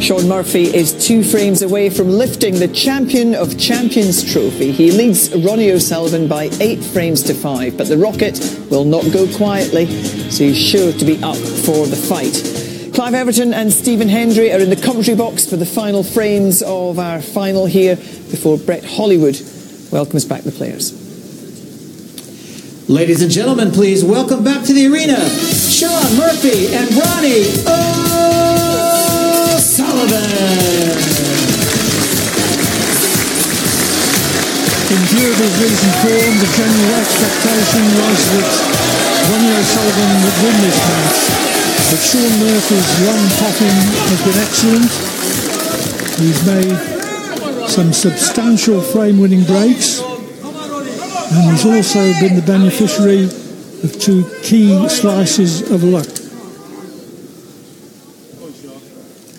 F: Shaun Murphy is 2 frames away from lifting the Champion of Champions trophy. He leads Ronnie O'Sullivan by 8 frames to 5, but the Rocket will not go quietly, so he's sure to be up for the fight. Clive Everton and Stephen Hendry are in the commentary box for the final frames of our final here before Brett Hollywood welcomes back the players.
G: Ladies and gentlemen, please welcome back to the arena, Shaun Murphy and Ronnie Sullivan.
H: In view of his recent form, the general expectation was that Ronnie O'Sullivan would win this match. But Shaun Murphy's long potting has been excellent. He's made some substantial frame-winning breaks, and he's also been the beneficiary of 2 key slices of luck.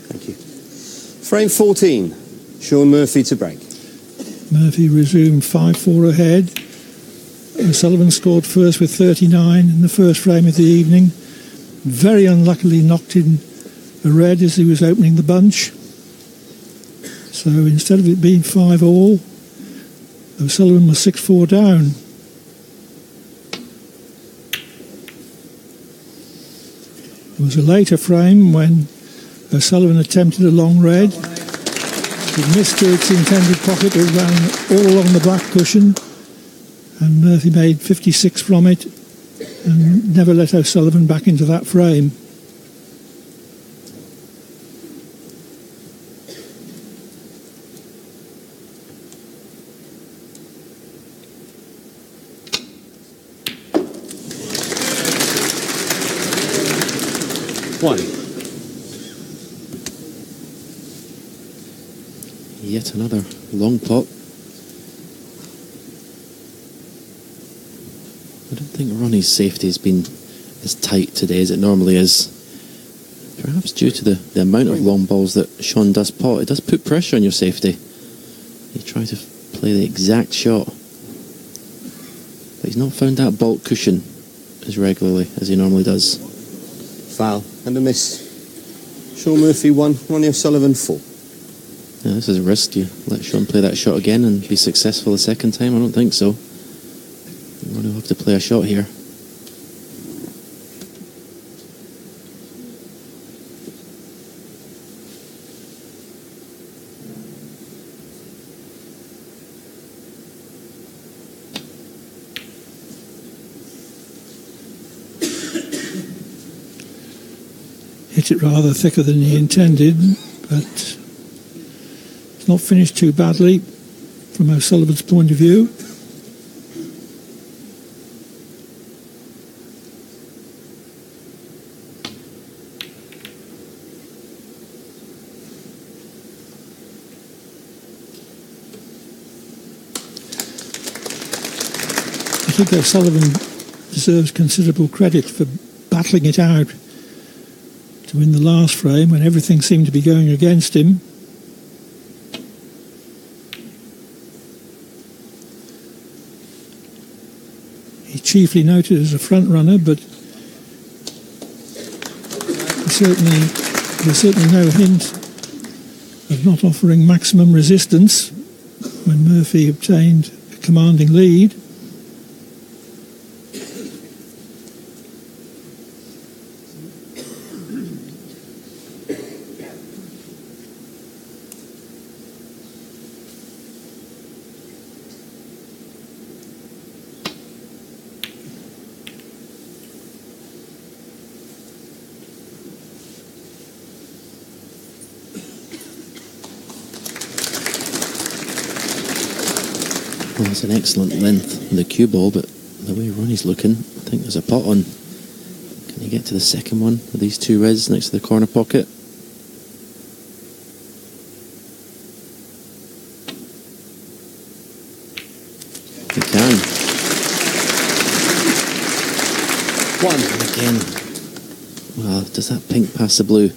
A: Thank you. Frame 14, Shaun Murphy to break.
H: Murphy resumed 5-4 ahead. O'Sullivan scored first with 39 in the first frame of the evening. Very unluckily knocked in a red as he was opening the bunch. So instead of it being 5-all, O'Sullivan was 6-4 down. There was a later frame when O'Sullivan attempted a long red. It missed to its intended pocket. It ran all along the black cushion, and Murphy made 56 from it and never let O'Sullivan back into that frame.
E: Yet another long pot. I don't think Ronnie's safety has been as tight today as it normally is. Perhaps due to the amount of long balls that Shaun does pot, it does put pressure on your safety. You try to play the exact shot, but he's not found that baulk cushion as regularly as he normally does.
A: Foul and a miss. Shaun Murphy 1, Ronnie O'Sullivan 4.
E: Yeah, this is a risk. You let Shaun play that shot again and be successful the second time? I don't think so. Ronnie will have to play a shot here.
H: Hit it rather thicker than he intended, but it's not finished too badly from O'Sullivan's point of view. I think O'Sullivan deserves considerable credit for battling it out to win the last frame when everything seemed to be going against him. He's chiefly noted as a front runner, but there's certainly no hint of not offering maximum resistance when Murphy obtained a commanding lead.
E: Well, it's an excellent length in the cue ball, but the way Ronnie's looking, I think there's a pot on. Can he get to the second one with these 2 reds next to the corner pocket? He can.
A: 1.
E: And again. Well, does that pink pass the blue?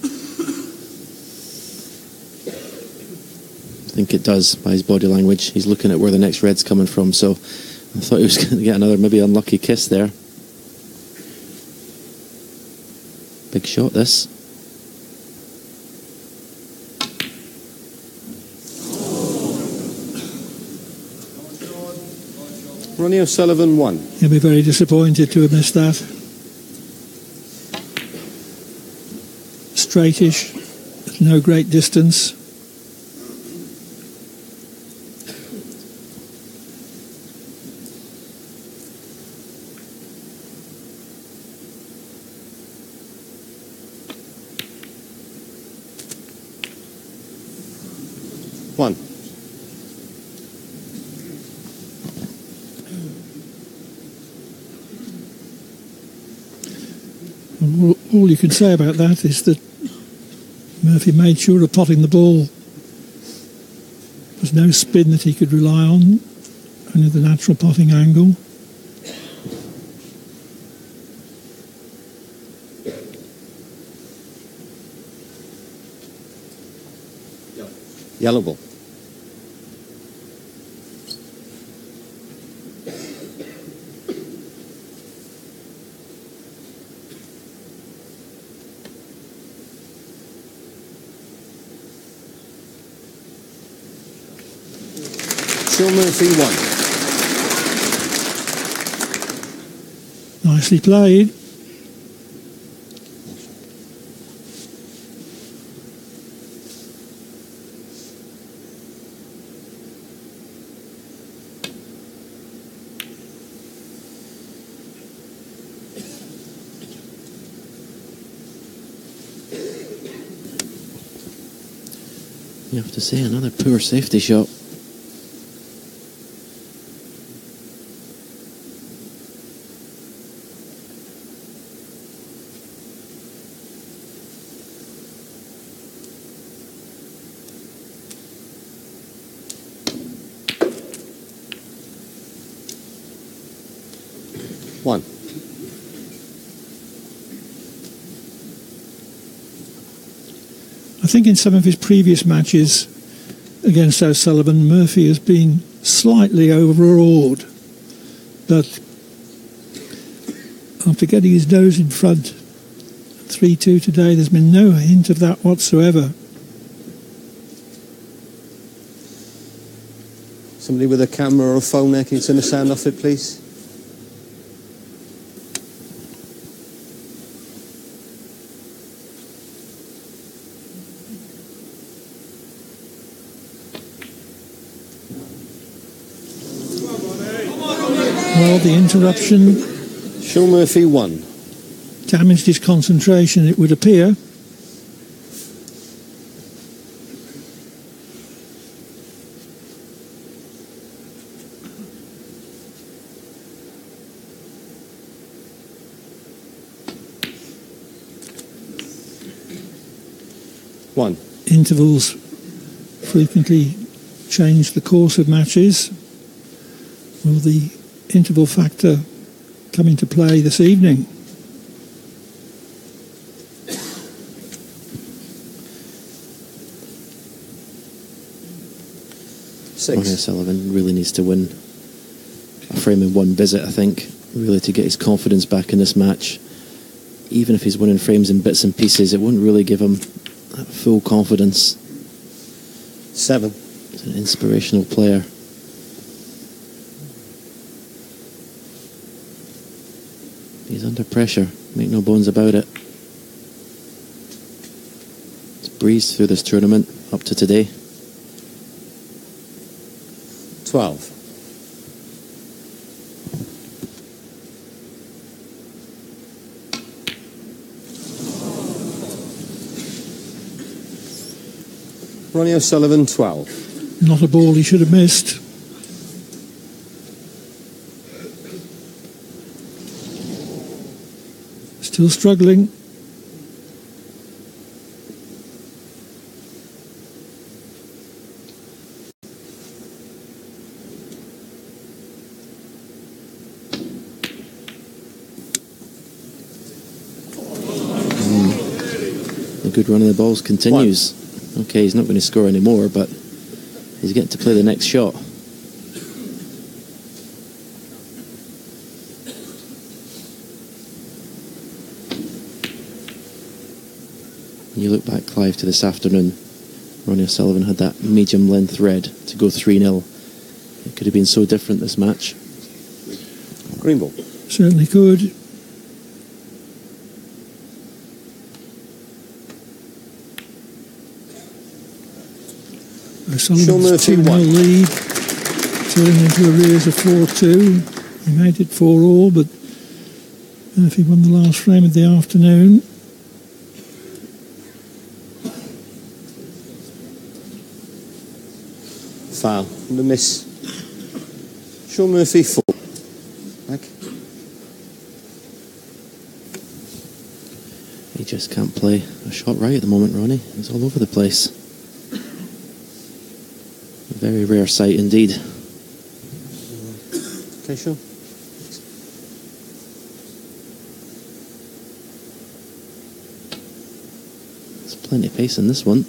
E: I think it does by his body language. He's looking at where the next red's coming from, so I thought he was going to get another maybe unlucky kiss there. Big shot this.
A: Ronnie O'Sullivan 1.
H: He'll be very disappointed to have missed that. Straightish, at no great distance.
A: One.
H: All you can say about that is that Murphy made sure of potting the ball. There was no spin that he could rely on, only the natural potting angle.
A: Yellow ball. Shaun Murphy 1.
H: Nicely played.
E: You have to say, another poor safety shot.
A: One.
H: I think in some of his previous matches against O'Sullivan, Murphy has been slightly overawed, but after getting his nose in front 3-2 today, there's been no hint of that whatsoever.
A: Somebody with a camera or a phone there, can you turn the sound off it, please?
H: Well, the interruption
A: Shaun Murphy 1.
H: damaged his concentration, it would appear.
A: One.
H: Intervals frequently change the course of matches. Will the interval factor come into play this evening?
E: Ronnie Sullivan really needs to win a frame in one visit, I think, really to get his confidence back in this match. Even if he's winning frames in bits and pieces, it wouldn't really give him that full confidence.
A: 7.
E: He's an inspirational player. He's under pressure, make no bones about it. He's breezed through this tournament up to today.
A: 12. Ronnie O'Sullivan 12.
H: Not a ball he should have missed. Still struggling.
E: The good run of the balls continues. Okay, he's not going to score anymore, but he's getting to play the next shot. You look back, Clive, to this afternoon. Ronnie O'Sullivan had that medium length red to go 3-0. It could have been so different, this match.
A: Green ball.
H: Certainly could.
A: Shaun Murphy
H: 2-0
A: 1.
H: lead, turning into arrears of 4-2. He made it 4-all, but Murphy won the last frame of the afternoon.
A: Foul. The miss. Shaun Murphy 4. Back.
E: He just can't play a shot right at the moment, Ronnie. He's all over the place. A very rare sight indeed.
A: Okay, Shaun.
E: There's plenty of pace in this one.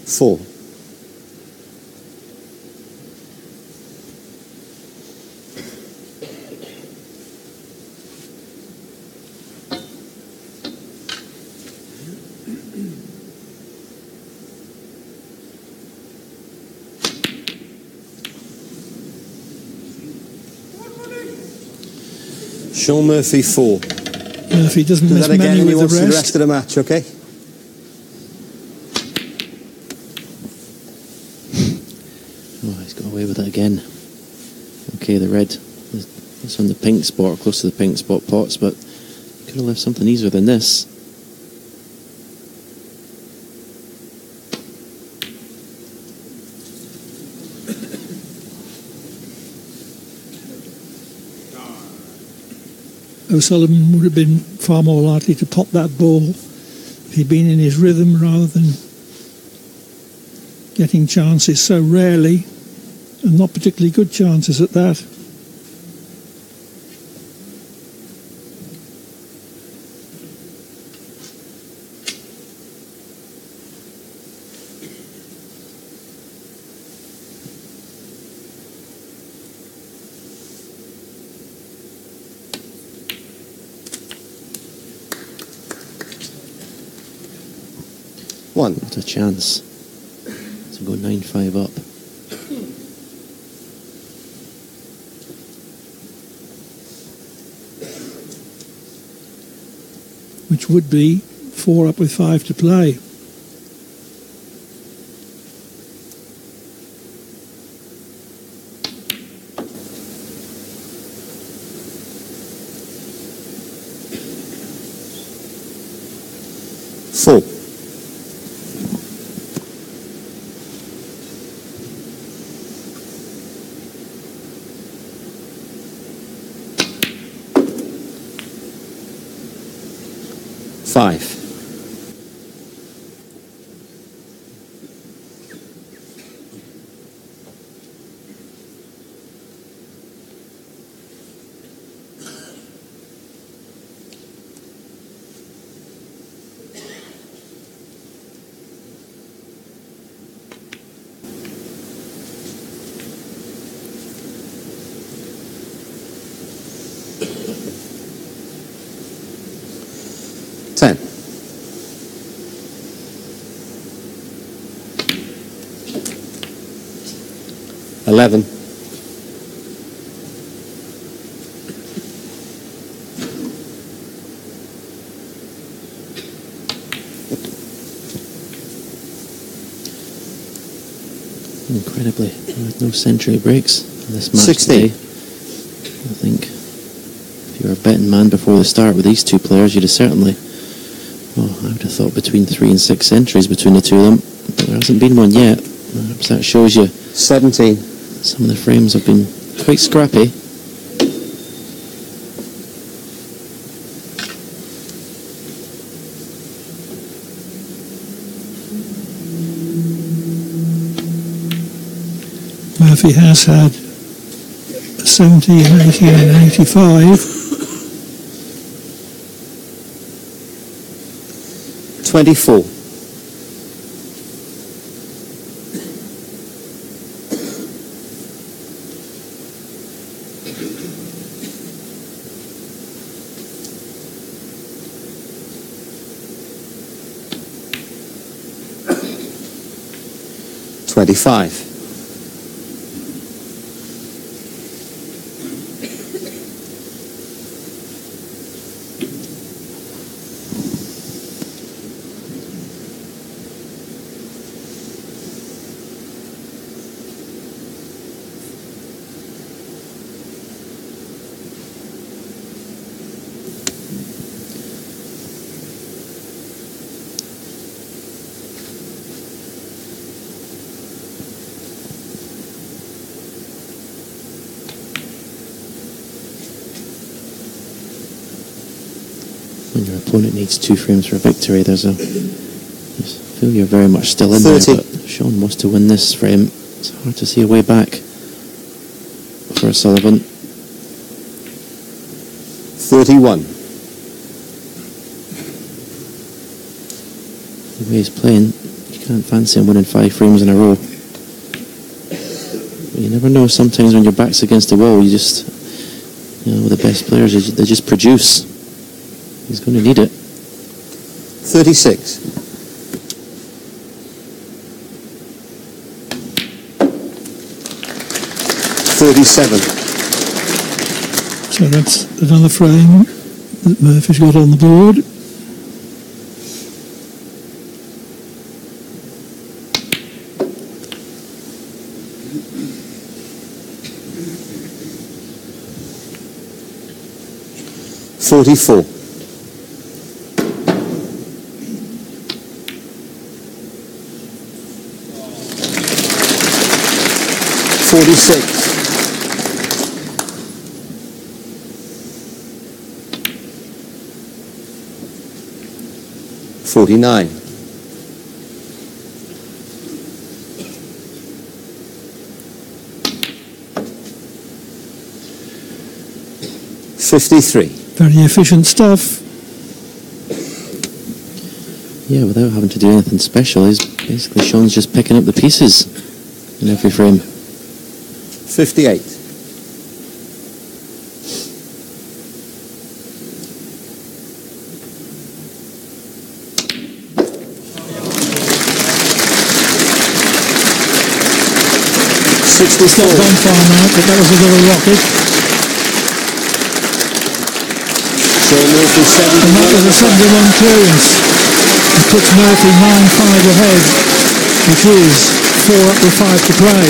A: Four. Shaun Murphy 4.
H: Murphy doesn't
A: Do
H: miss
A: that again
H: many
A: and he
H: with
A: wants
H: the
A: the
H: rest.
A: rest of the match, okay?
E: Oh, he's got away with it again. Okay, the red is on the pink spot, or close to the pink spot pots, but could have left something easier than this.
H: O'Sullivan would have been far more likely to pop that ball if he'd been in his rhythm rather than getting chances so rarely, and not particularly good chances at that.
A: One.
E: What a chance to go 9-5 up.
H: Which would be 4 up with 5 to play.
A: Four. Five. Ten. $11.
E: Incredibly, no century breaks in this match
A: 16.
E: today. I think if you were a betting man before the start with these two players, you'd have certainly, I would have thought between 3 and 6 centuries between the two of them, but there hasn't been one yet. Perhaps that shows you
A: 17.
E: some of the frames have been quite scrappy.
H: Murphy has had 70, 80 and 85.
A: 24. $25.
E: When your opponent needs 2 frames for a victory, I feel you're very much still in
A: 30.
E: there, but Shaun wants to win this frame. It's hard to see a way back for Sullivan.
A: 31.
E: The way he's playing, you can't fancy him winning 5 frames in a row. But you never know, sometimes when your back's against the wall, with the best players, they just produce. He's going to need it.
A: 36. 37.
H: So that's another frame that Murphy's got on the board.
A: $44. 46. 49. 53.
H: Very efficient stuff.
E: Yeah, without having to do anything special, basically Shaun's just picking up the pieces in every frame.
A: 58. 64.
H: It's not gone far now, but that was another rocket.
A: Shaun Murphy
H: And that was a 71 clearance. It puts Murphy 9-5 ahead, which is 4 up with 5 to play.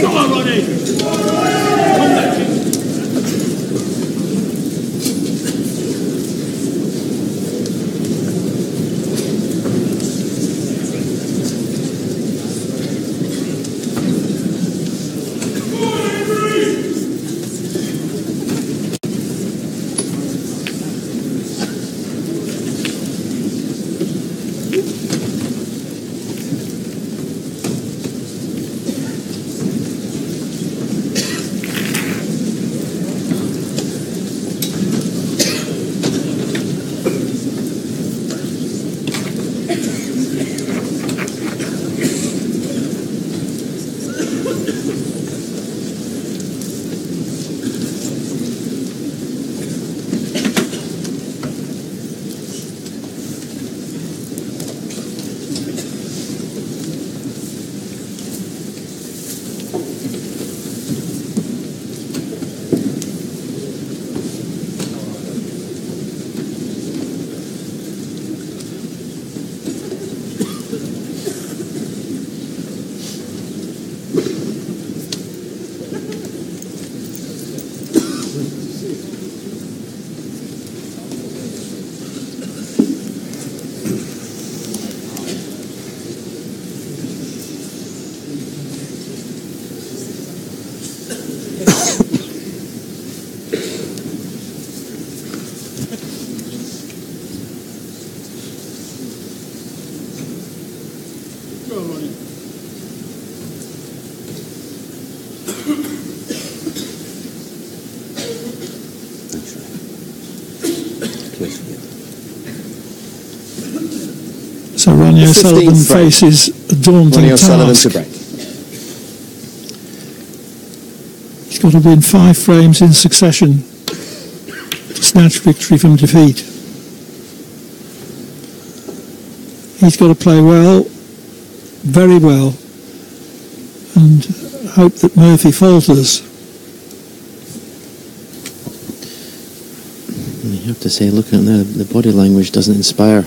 D: Come on, Ronnie. Come back. on, Ronnie.
H: So Ronnie O'Sullivan
A: 15th frame.
H: faces a daunting
A: Ronnie O'Sullivan
H: task.
A: to break.
H: He's got to win 5 frames in succession to snatch victory from defeat. He's got to play well, very well, and hope that Murphy falters.
E: You have to say, looking at the body language doesn't inspire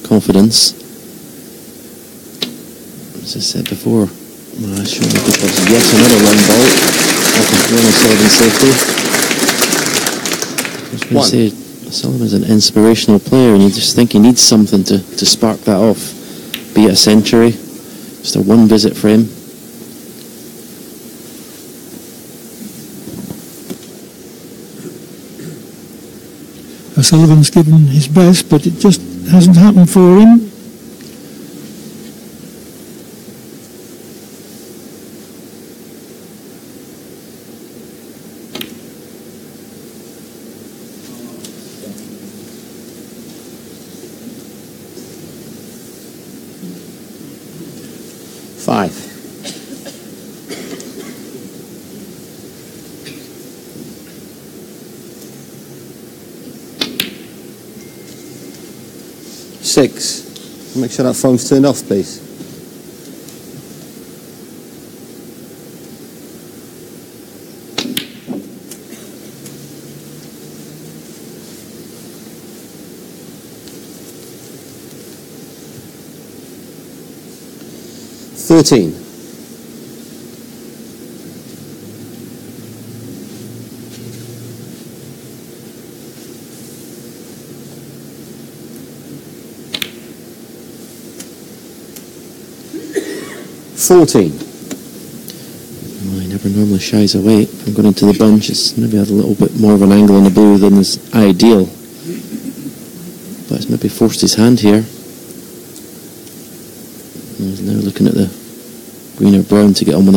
E: confidence. As I said before, Shaun was yet another long ball off of Ronnie Sullivan's safety. I was going to say, Sullivan's an inspirational player, and you just think he needs something to spark that off. Be it a century, just a one visit for him.
H: O'Sullivan's given his best, but it just hasn't happened for him.
A: Five. Six. Make sure that phone's turned off, please. Thirteen. $14.
E: Well, he never normally shies away from going into the bunch. It's maybe had a little bit more of an angle on the blue than is ideal. But it's maybe forced his hand here. And he's now looking at the green or brown to get on with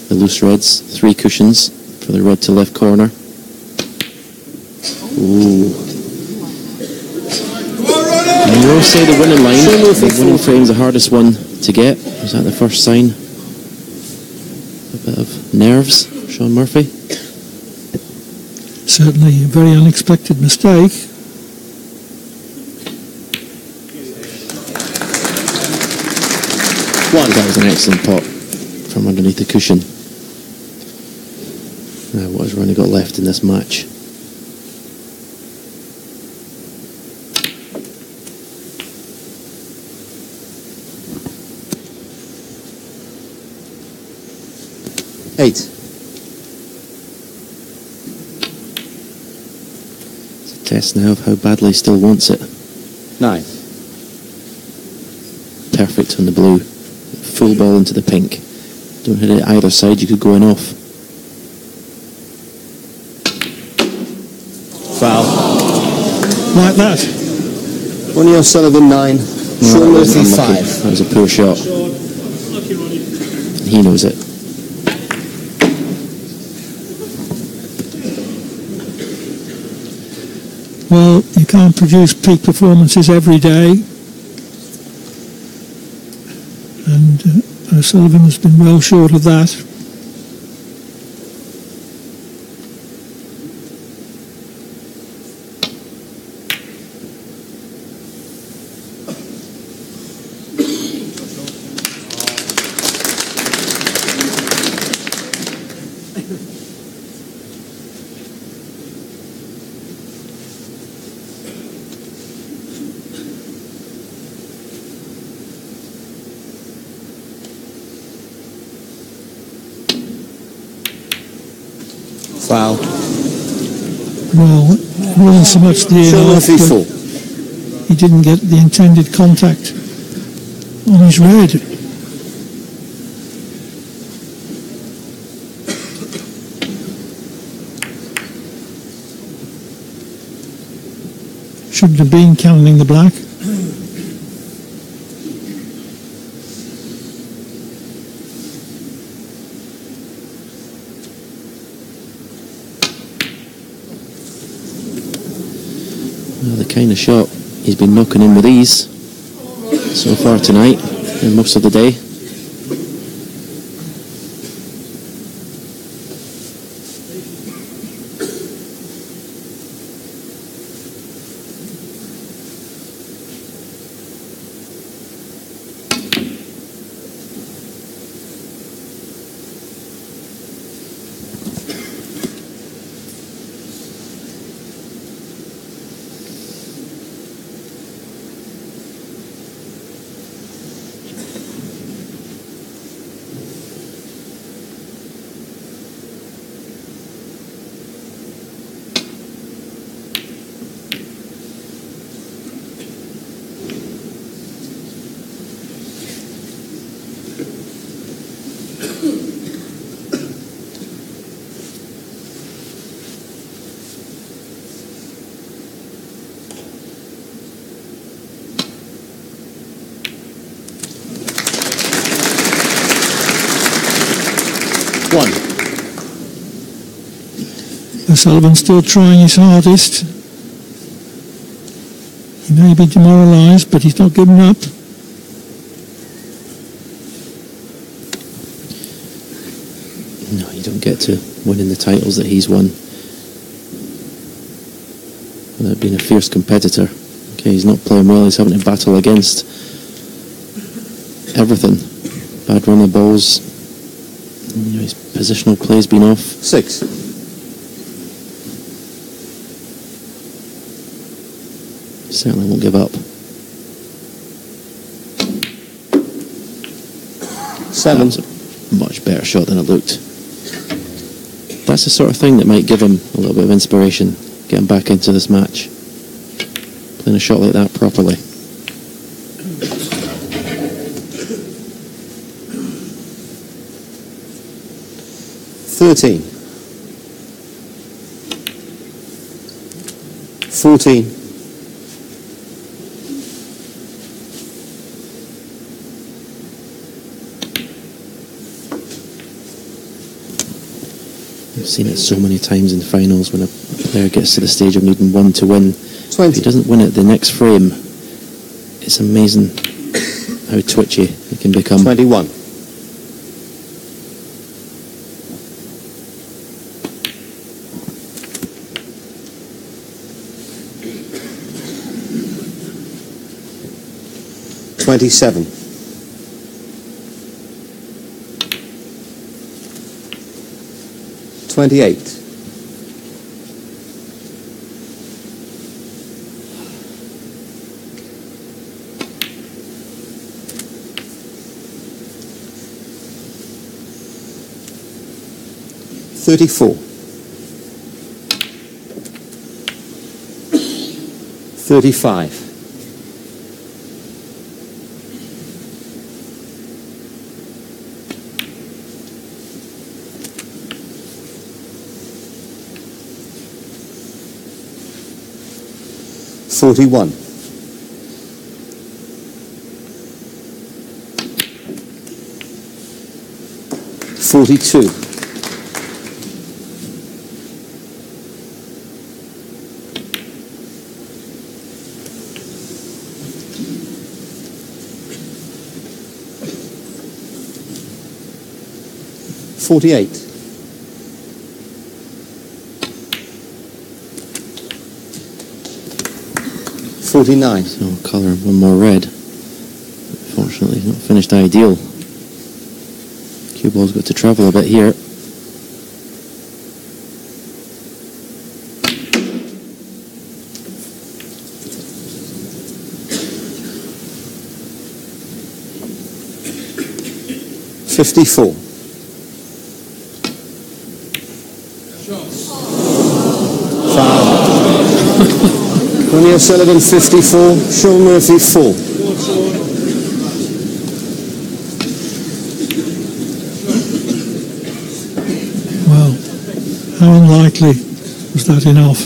E: the loose reds. 3 cushions for the red to left corner. Ooh. And you always say the winning line, the winning frame's the hardest one to get. Was that the first sign? A bit of nerves, Shaun Murphy?
H: Certainly a very unexpected mistake.
E: That was an excellent pot from underneath the cushion. Now, what has Ronnie got left in this match?
A: Eight.
E: It's a test now of how badly he still wants it.
A: 9.
E: Perfect on the blue. Full ball into the pink. Don't hit it either side, you could go in off.
A: Foul.
H: Like that.
A: Ronnie O'Sullivan 9. Shaun Murphy 5.
E: That was a poor shot.
D: Lucky, Ronnie.
E: He knows it.
H: Well, you can't produce peak performances every day. And O'Sullivan has been well short of that.
A: Foul.
H: Well, it wasn't so much the
A: Shaun Murphy
H: but
A: 4.
H: he didn't get the intended contact on his red. Shouldn't have been counting the black.
E: The kind of shot he's been knocking in with ease so far tonight and most of the day.
H: Sullivan still trying his hardest. He may be demoralised, but he's not giving up.
E: No, you don't get to winning the titles that he's won without being a fierce competitor. Okay, he's not playing well, he's having to battle against everything. Bad run of balls, you know, his positional play's been off.
A: 6.
E: Certainly won't give up.
A: 7.
E: That's a much better shot than it looked. That's the sort of thing that might give him a little bit of inspiration, getting back into this match. Playing a shot like that properly.
A: 13. 14.
E: 've seen it so many times in finals when a player gets to the stage of needing one to win.
A: 20.
E: If he doesn't win it the next frame, it's amazing how twitchy he can become.
A: 21. 27. 28. 34. 35. 41. 42. 48. 49.
E: So colour one more red. Fortunately, not finished ideal. Cue ball's got to travel a bit here.
A: $54. Ronnie Sullivan 54, Shaun Murphy 4.
H: Well, how unlikely was that enough?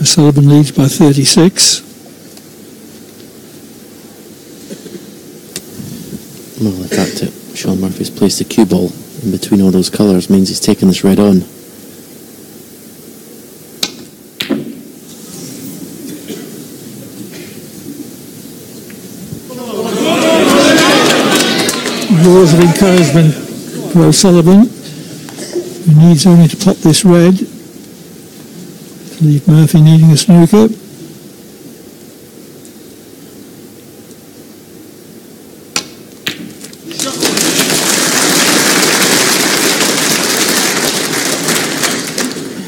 H: Sullivan leads by 36.
E: Well, the fact that Shaun Murphy's placed the cue ball in between all those colours means he's taken this red on.
H: Words of encouragement for O'Sullivan, who needs only to pop this red to leave Murphy needing a snooker.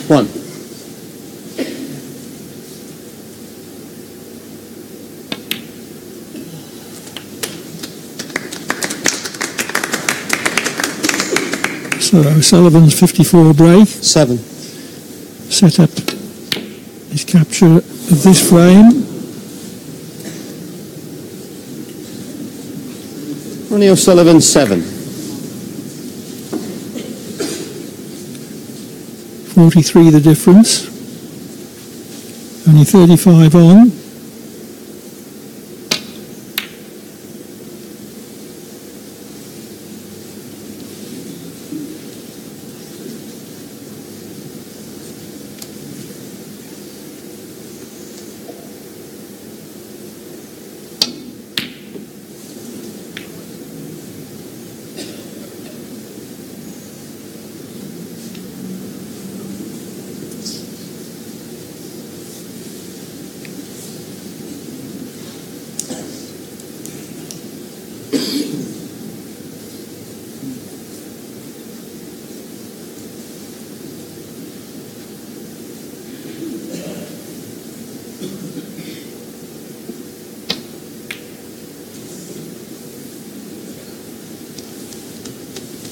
A: One.
H: So O'Sullivan's 54 break.
A: 7.
H: Set up his capture of this frame.
A: Ronnie O'Sullivan 7.
H: 43 the difference. Only 35 on.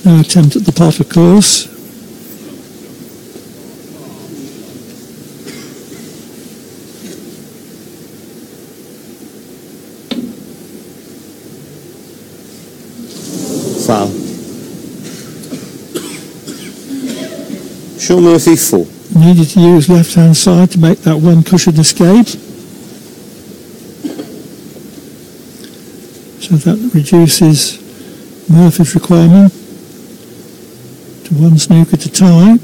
H: No attempt at the pot, of course.
A: Foul. Shaun Murphy 4.
H: Needed to use left-hand side to make that one cushion escape. So that reduces Murphy's requirement to one snooker to tie.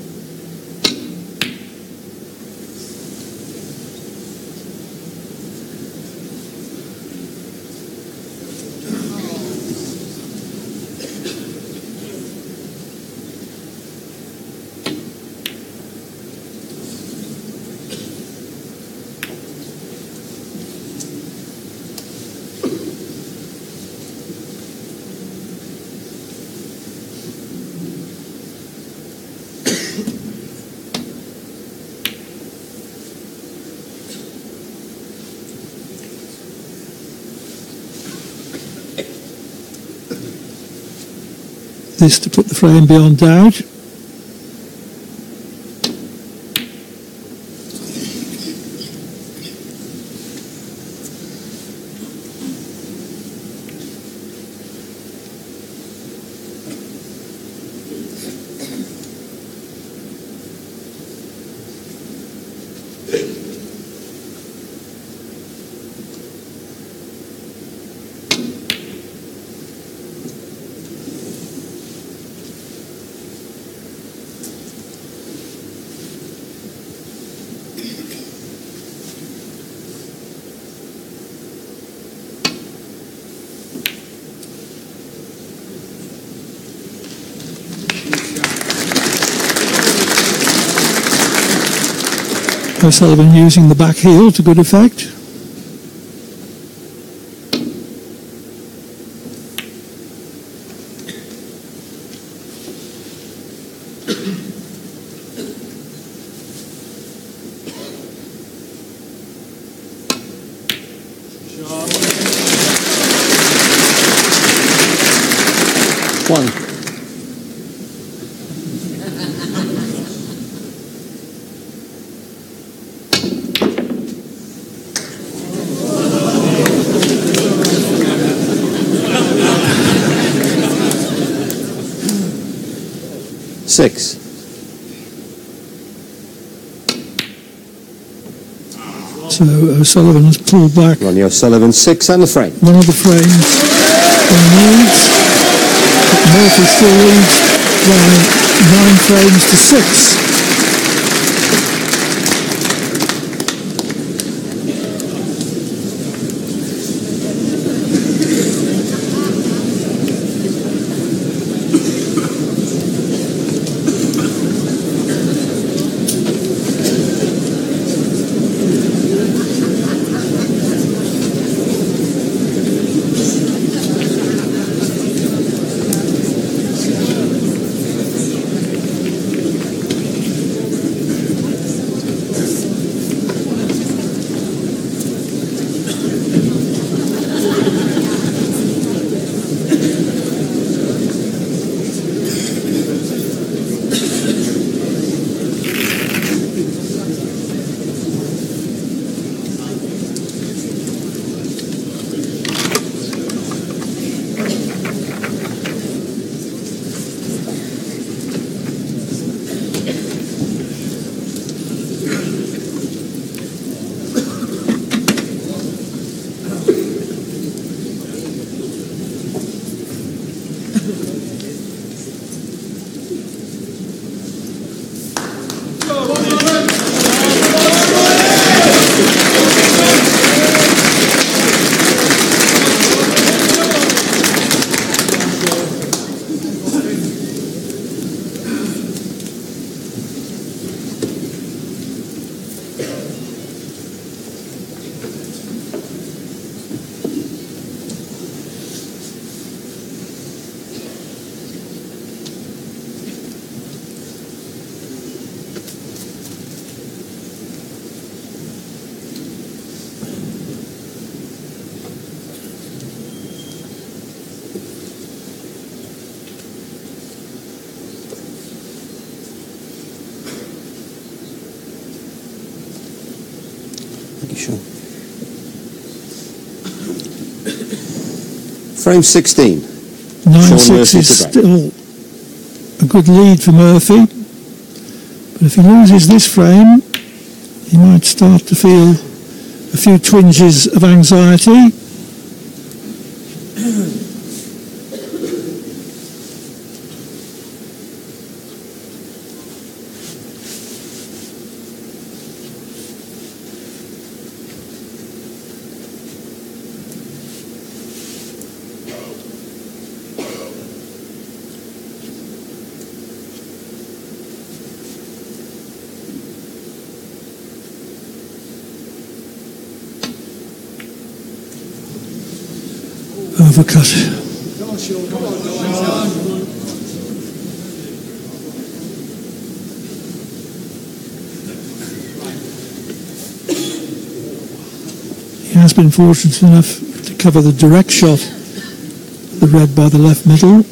H: This to put the frame beyond doubt. Sullivan using the back heel to good effect.
A: One. Six.
H: So O'Sullivan has pulled back
A: Ronnie O'Sullivan 6 and the frame.
H: one of the frames on the leads. Murphy still leads by 9 frames to 6.
A: Shaun. Frame 16.
H: 9-6 is still a good lead for Murphy, but if he loses this frame, he might start to feel a few twinges of anxiety. Overcut. He has been fortunate enough to cover the direct shot, the red by the left middle.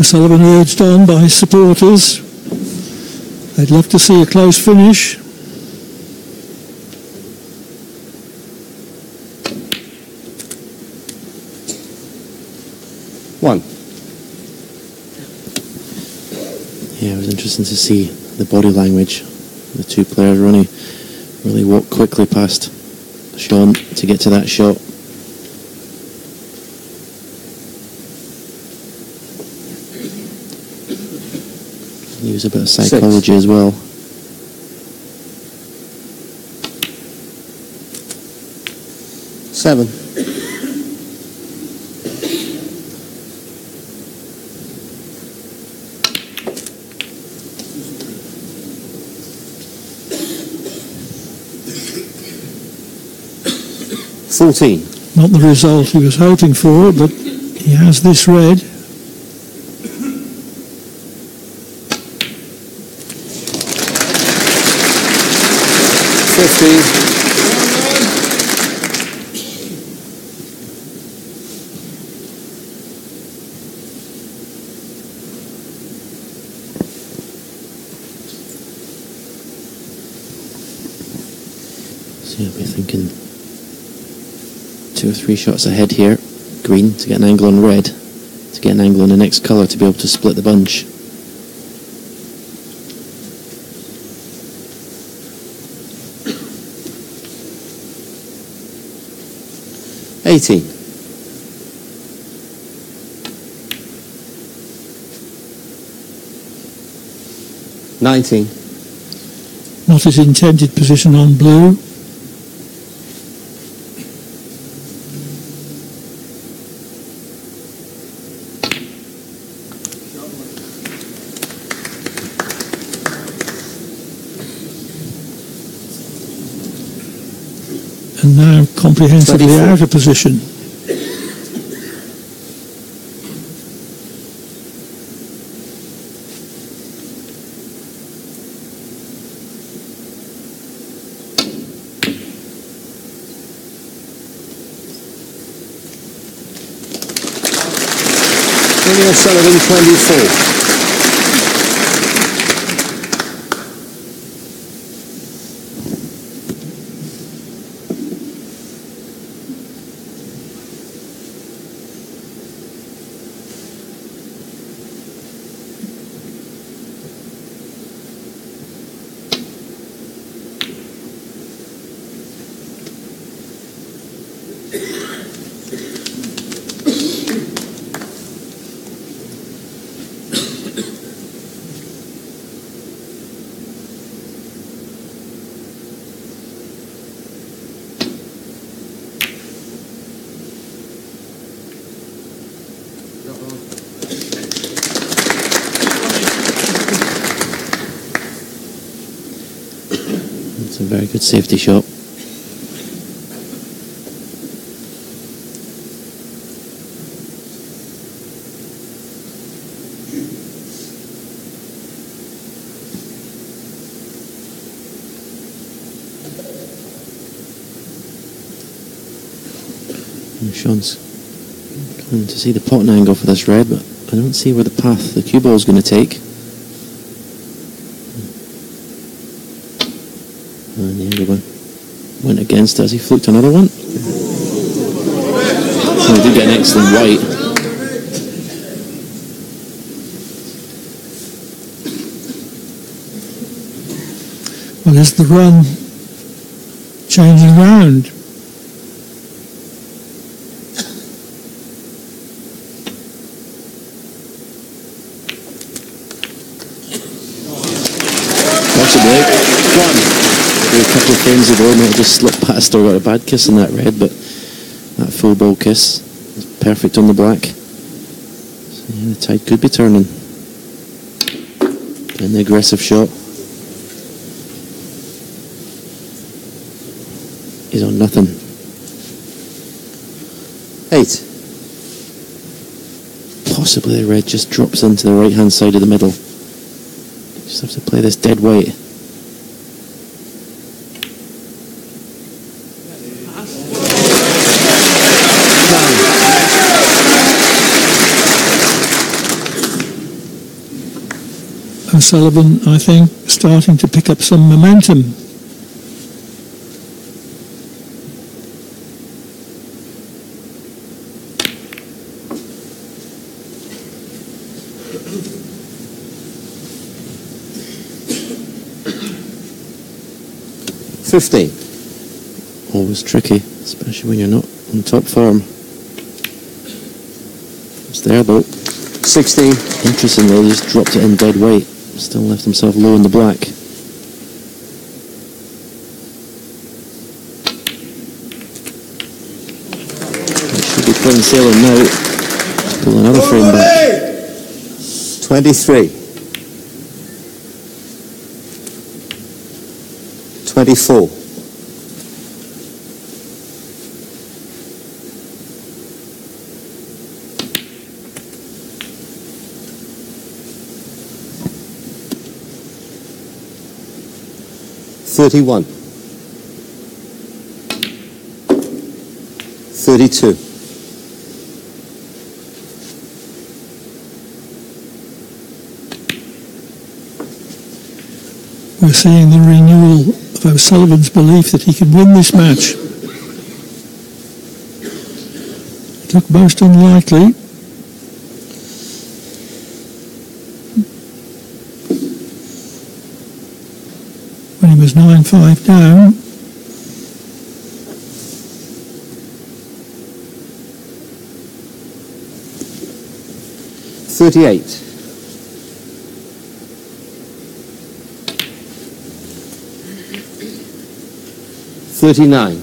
H: Sullivan urged on by his supporters. They'd love to see a close finish.
A: One.
E: Yeah, it was interesting to see the body language. The two players, Ronnie, really walked quickly past Shaun to get to that shot. Use a bit of psychology as well.
A: Seven. $14.
H: Not the result he was hoping for, but he has this red.
E: I'll be thinking 2 or 3 shots ahead here. Green to get an angle on red, to get an angle on the next colour to be able to split the bunch.
A: $18. 19.
H: Not his intended position on blue. And now comprehensively
A: 24.
H: out of position.
A: Ronnie Sullivan, 24.
E: It's a very good safety shot. And Shaun's coming to see the potting angle for this red, but I don't see where the path the cue ball is going to take. And the other one went against it as he flicked another one. Oh, he did get an excellent white.
H: Well, is the run changing round?
E: Possibly. A couple of frames ago, might have just slipped past or got a bad kiss on that red, but that full ball kiss was perfect on the black. So yeah, the tide could be turning. And the aggressive shot is on nothing.
A: 8.
E: Possibly the red just drops into the right hand side of the middle. Just have to play this dead white.
H: Sullivan, I think, starting to pick up some momentum.
A: $15.
E: Always tricky, especially when you're not on top form. It's there though.
A: 16.
E: Interestingly, he just dropped it in dead weight. Still left himself low in the black. He should be plain sailing now. Just pull another frame back.
A: 23. 24. $31. 32.
H: We're seeing the renewal of O'Sullivan's belief that he can win this match. It looked most unlikely. When he was 9-5 down.
A: $38. 39.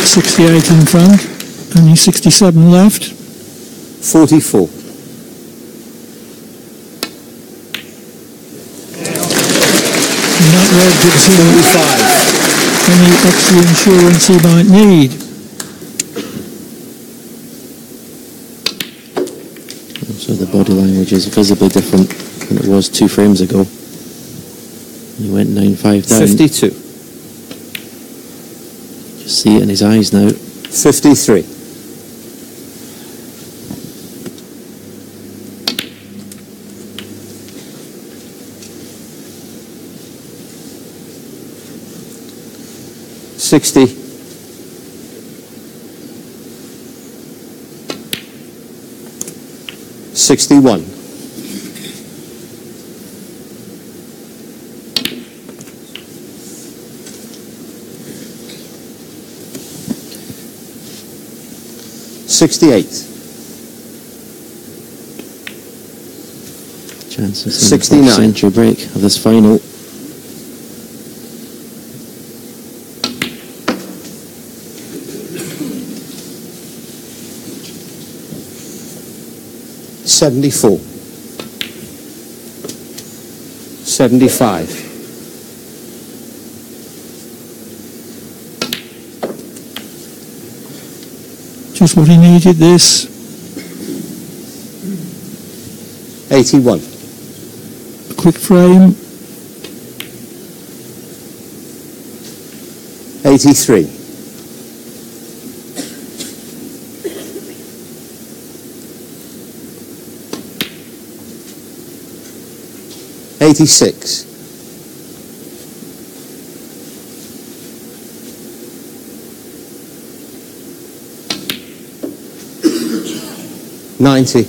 H: 68 in front, only 67 left.
A: 44.
H: And that red gives him any extra insurance he might need.
E: So the body language is visibly different than it was 2 frames ago. He went 9-5 down.
A: 52.
E: Just see it in his eyes now.
A: 53. $60. 61. 68.
E: Chance of
A: 69.
E: century break of this final.
A: $74. 75.
H: 75. Just what he needed, this.
A: 81.
H: A quick frame.
A: 83. 86. 90.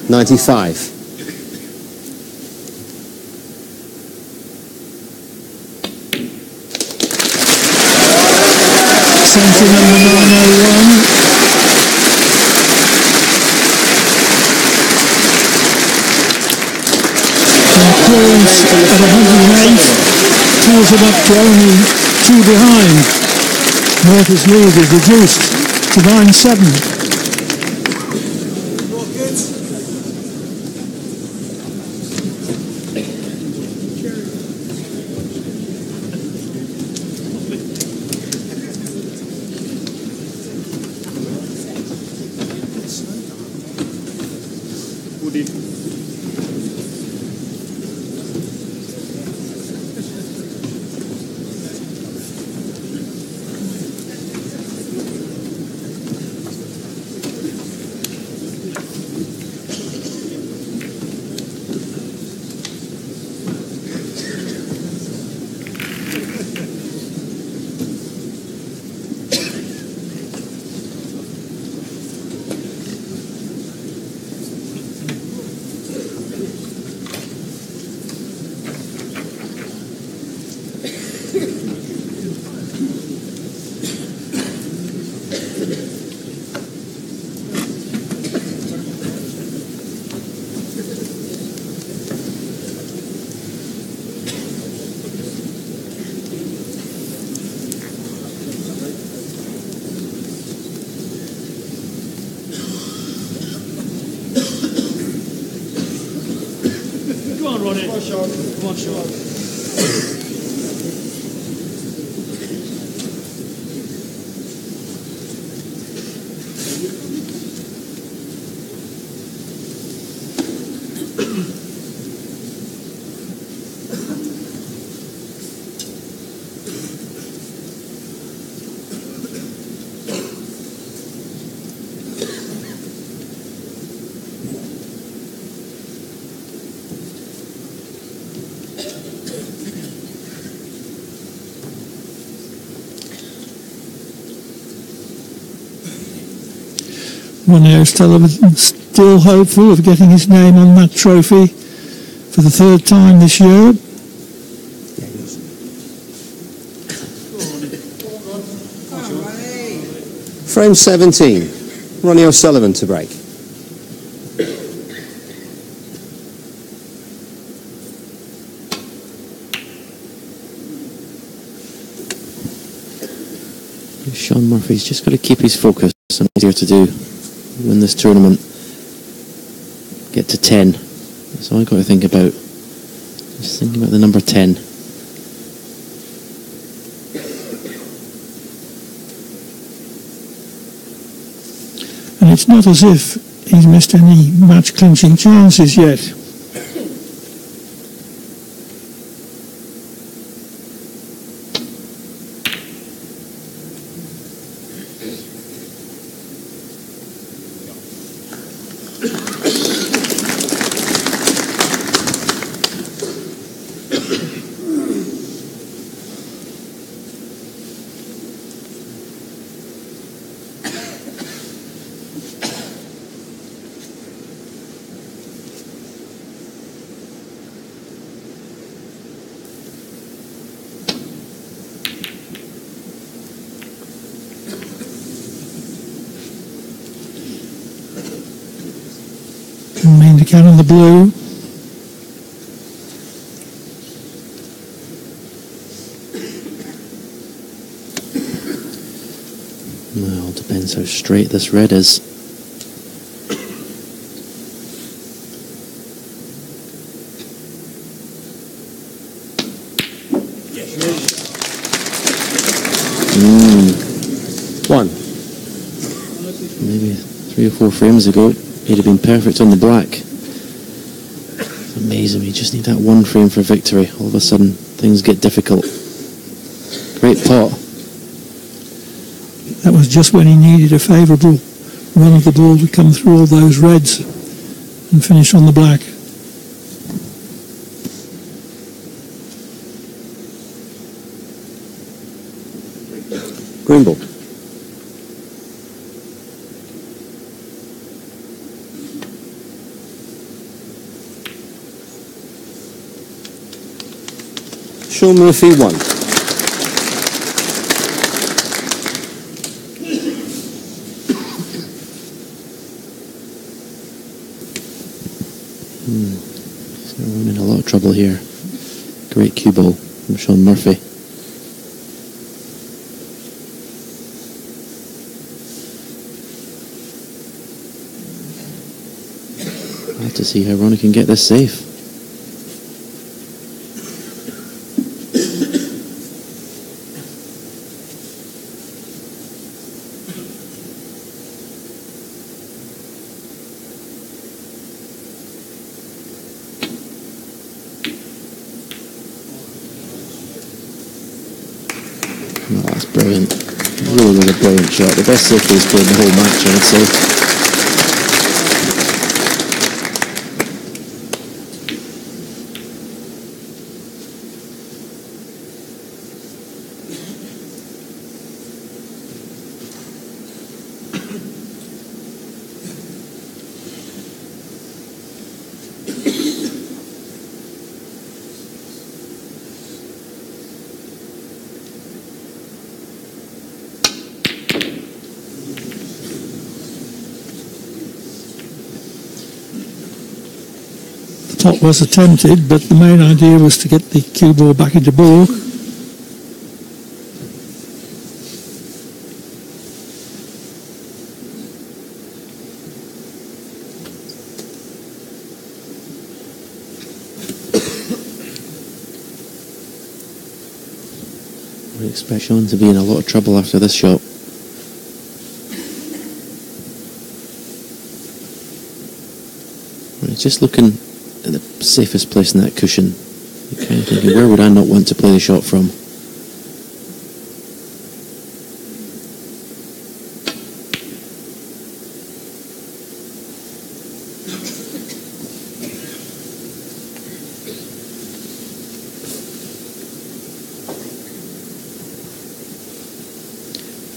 A: 95.
H: 901. And clearance at 108 pulls it up to only 2 behind. Murphy's lead is reduced to 9-7.
D: Come on, Ronnie. Come on, Shaun. Come on, Shaun.
H: Ronnie Sullivan still hopeful of getting his name on that trophy for the third time this year.
A: Frame 17. Ronnie O'Sullivan to break.
E: Shaun Murphy's just got to keep his focus and easier to do. Win this tournament, get to 10. That's all I've got to think about. Just thinking about the number 10.
H: And it's not as if he's missed any match clinching chances yet. Main decant on the blue.
E: Well, depends how straight this red is.
A: One.
E: Maybe 3 or 4 frames ago, he'd have been perfect on the black. It's amazing, we just need that 1 frame for victory. All of a sudden, things get difficult. Great pot.
H: That was just when he needed a favourable run of the ball to come through all those reds and finish on the black.
A: Green ball. Shaun Murphy 1.
E: So we're in a lot of trouble here. Great cue ball from Shaun Murphy. I'll have to see how Ronnie can get this safe. Oh, that's brilliant. Really a brilliant shot. The best safety he's played in the whole match, I would say.
H: Top was attempted, but the main idea was to get the cue ball back into ball.
E: I expect Shaun to be in a lot of trouble after this shot. It's just looking at the safest place in that cushion. You're kind of thinking, where would I not want to play the shot from?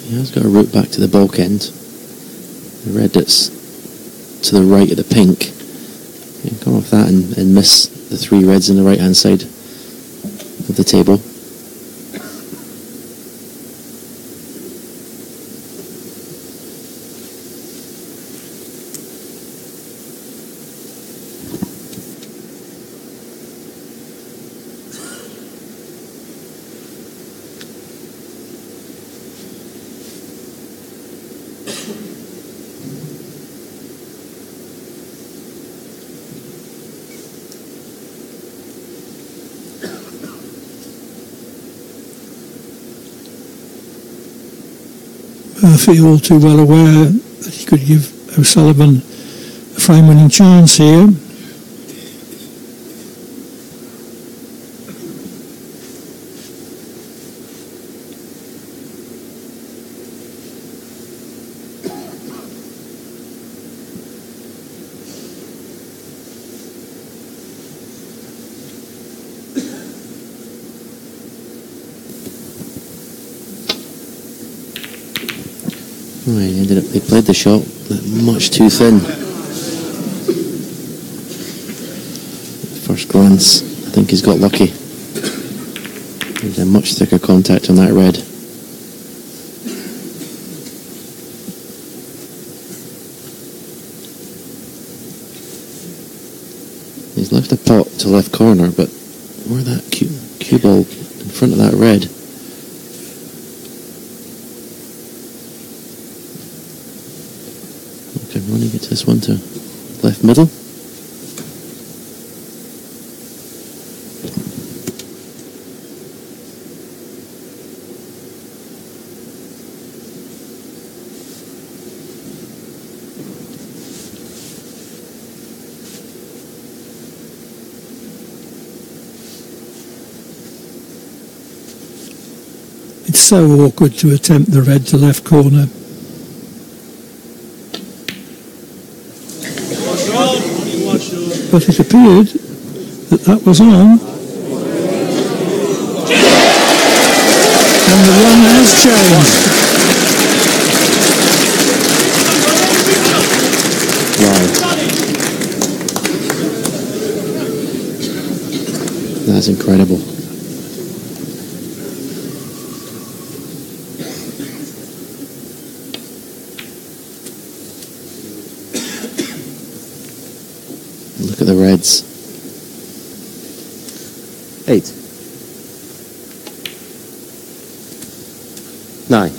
E: He has got a route back to the bulk end. The red that's to the right of the pink. You can come off that and miss the three reds on the right hand side of the table.
H: Murphy all too well aware that he could give O'Sullivan a frame-winning chance here.
E: They played the shot much too thin. First glance, I think he's got lucky. There's a much thicker contact on that red. He's left a pot to left corner, but where that cue ball in front of that red. Can Ronnie get this one to left middle?
H: It's so awkward to attempt the red to left corner. But it appeared that was on. And the run has changed.
E: Wow. That's incredible. Look at the reds.
A: 8. 9.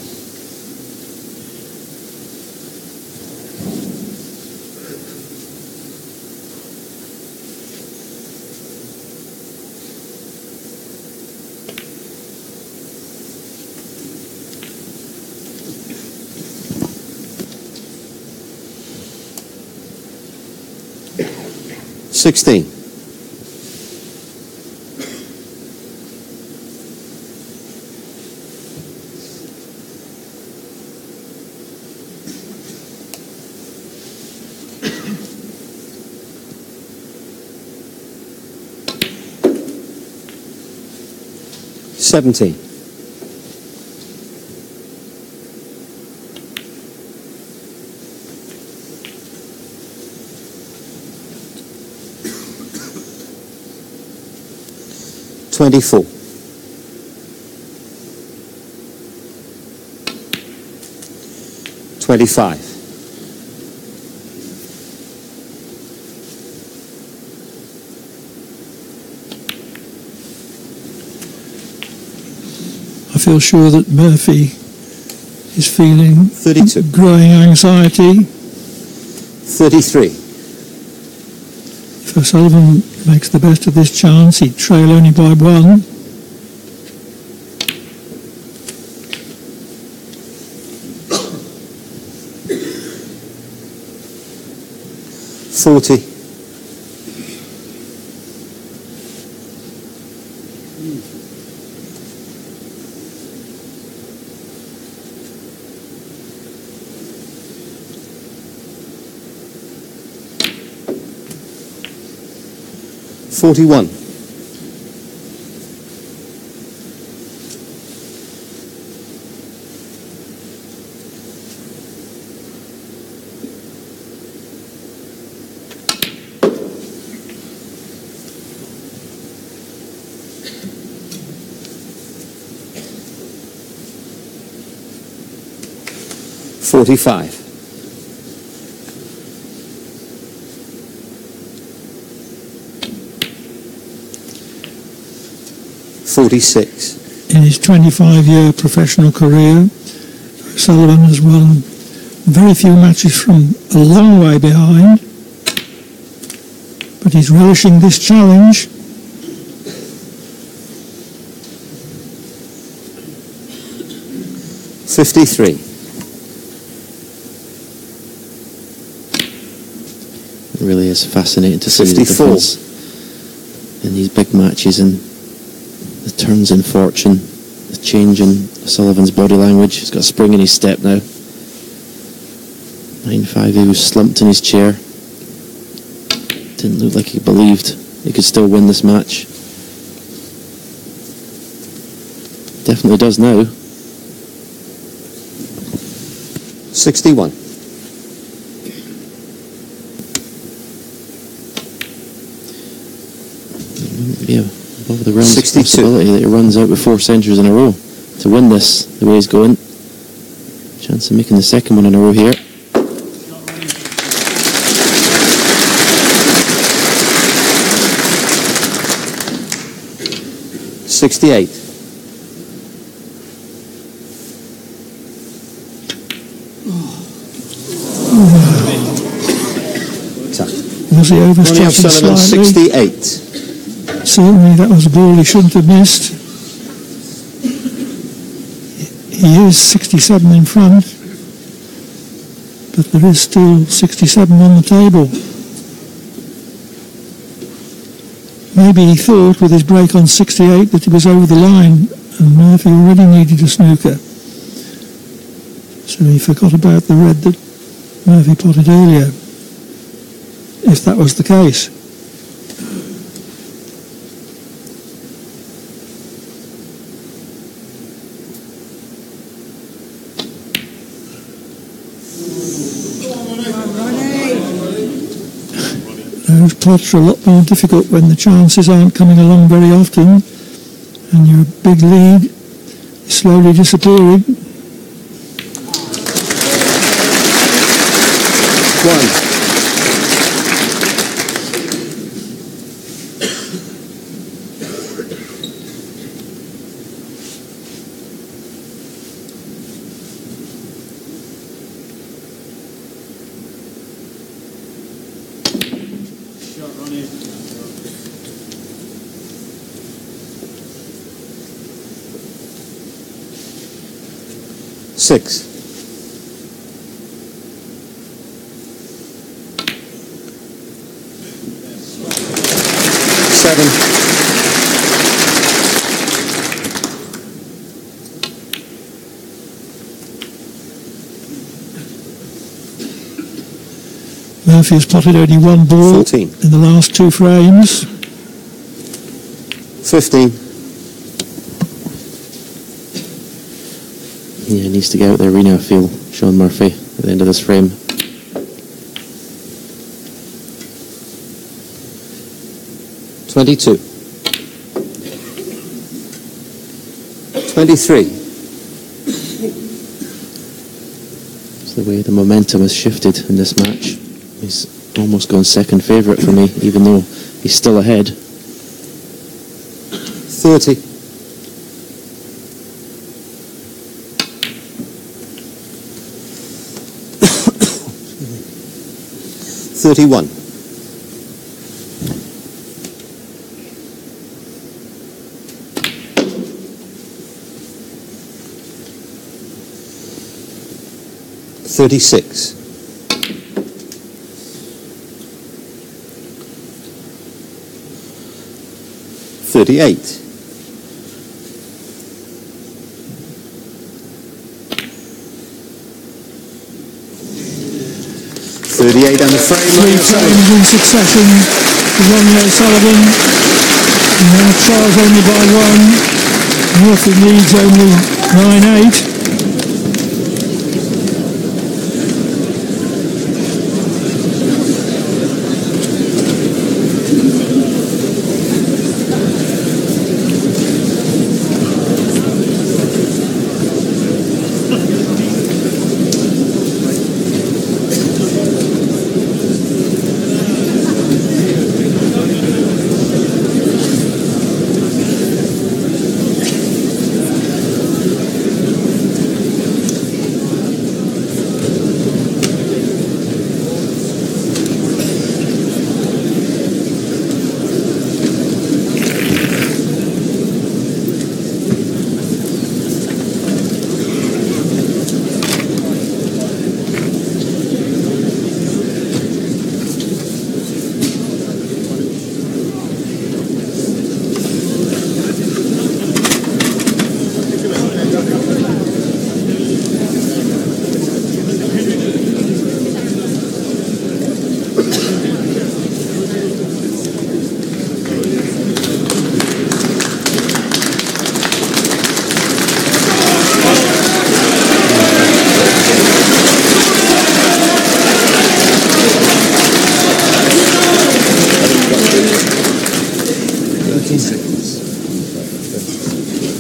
A: $16. $17. $24. $25.
H: I feel sure that Murphy is feeling
A: 32.
H: Growing anxiety.
A: 33.
H: If Sullivan makes the best of this chance, he'd trail only by 1. $40.
A: 41. $45. $46.
H: In his 25-year professional career, Sullivan has won very few matches from a long way behind, but he's relishing this challenge.
A: $53.
E: It really is fascinating to see the
A: 54.
E: difference in these big matches and the turns in fortune, the change in Sullivan's body language. He's got a spring in his step now. 9-5, he was slumped in his chair. Didn't look like he believed he could still win this match. Definitely does now.
A: 61.
E: Yeah, above the realms of
A: 62.
E: possibility that he runs out with 4 centuries in a row to win this the way he's going. Chance of making the second one in a row here.
A: $68.
H: Was he
A: Ronnie
H: overstretching
A: Sullivan,
H: slightly?
A: 68.
H: Certainly that was a ball he shouldn't have missed. He is 67 in front, but there is still 67 on the table. Maybe he thought with his break on 68 that he was over the line and Murphy already needed a snooker. So he forgot about the red that Murphy potted earlier, if that was the case. Those plots are a lot more difficult when the chances aren't coming along very often and your big lead is slowly disappearing.
A: 1.
D: Ronnie.
A: 6. 7.
H: Murphy has potted only one ball
A: 14.
H: in the last 2 frames.
A: 15.
E: Yeah, he needs to get out the arena, I feel, Shaun Murphy, at the end of this frame.
A: 22. 23.
E: It's the way the momentum has shifted in this match. He's almost gone second favourite for me, even though he's still ahead.
A: 30. 31. 36. 38. 38 and the frame.
H: 3 frames in succession. for Ronnie O'Sullivan. Now Charles only by 1. Murphy leads only 9-8.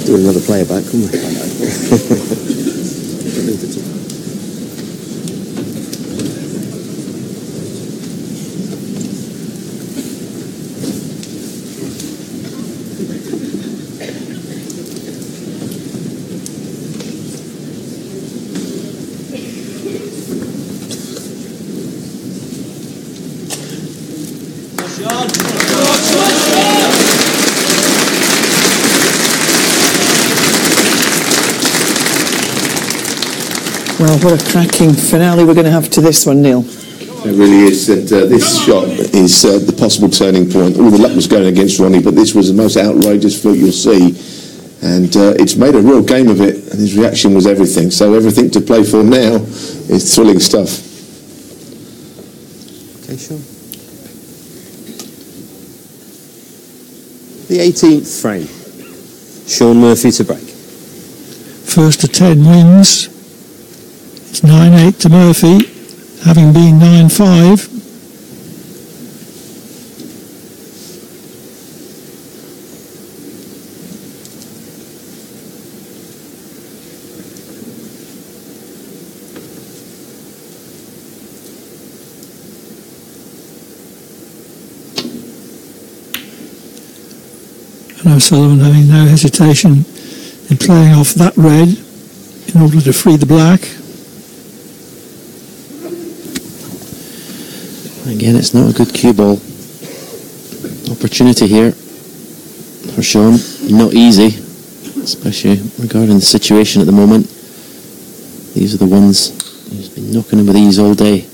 A: Do another player back, couldn't we?
F: Well, what a cracking finale we're going to have to this one, Neil.
B: It really is, and this shot is the possible turning point. All the luck was going against Ronnie, but this was the most outrageous fluke you'll see, and it's made a real game of it, and his reaction was everything. So everything to play for now is thrilling stuff.
A: Okay, Shaun. The 18th frame. Shaun Murphy to break.
H: First to 10 wins. It's 9-8 to Murphy, having been 9-5. And O'Sullivan having no hesitation in playing off that red in order to free the black.
E: Again, it's not a good cue ball. Opportunity here for Shaun. Not easy, especially regarding the situation at the moment. These are the ones he's been knocking him with ease all day.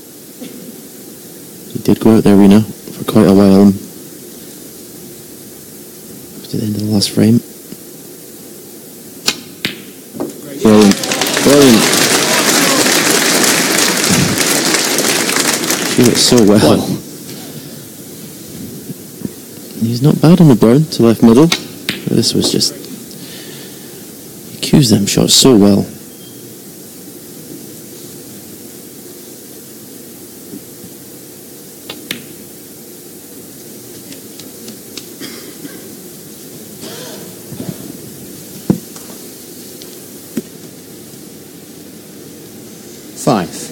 E: He did go out there, Rena, for quite a while. To the end of the last frame. Brilliant. Brilliant. It so well. He's not bad on the brown to left middle. This was just, he cues them shots so well.
A: Five.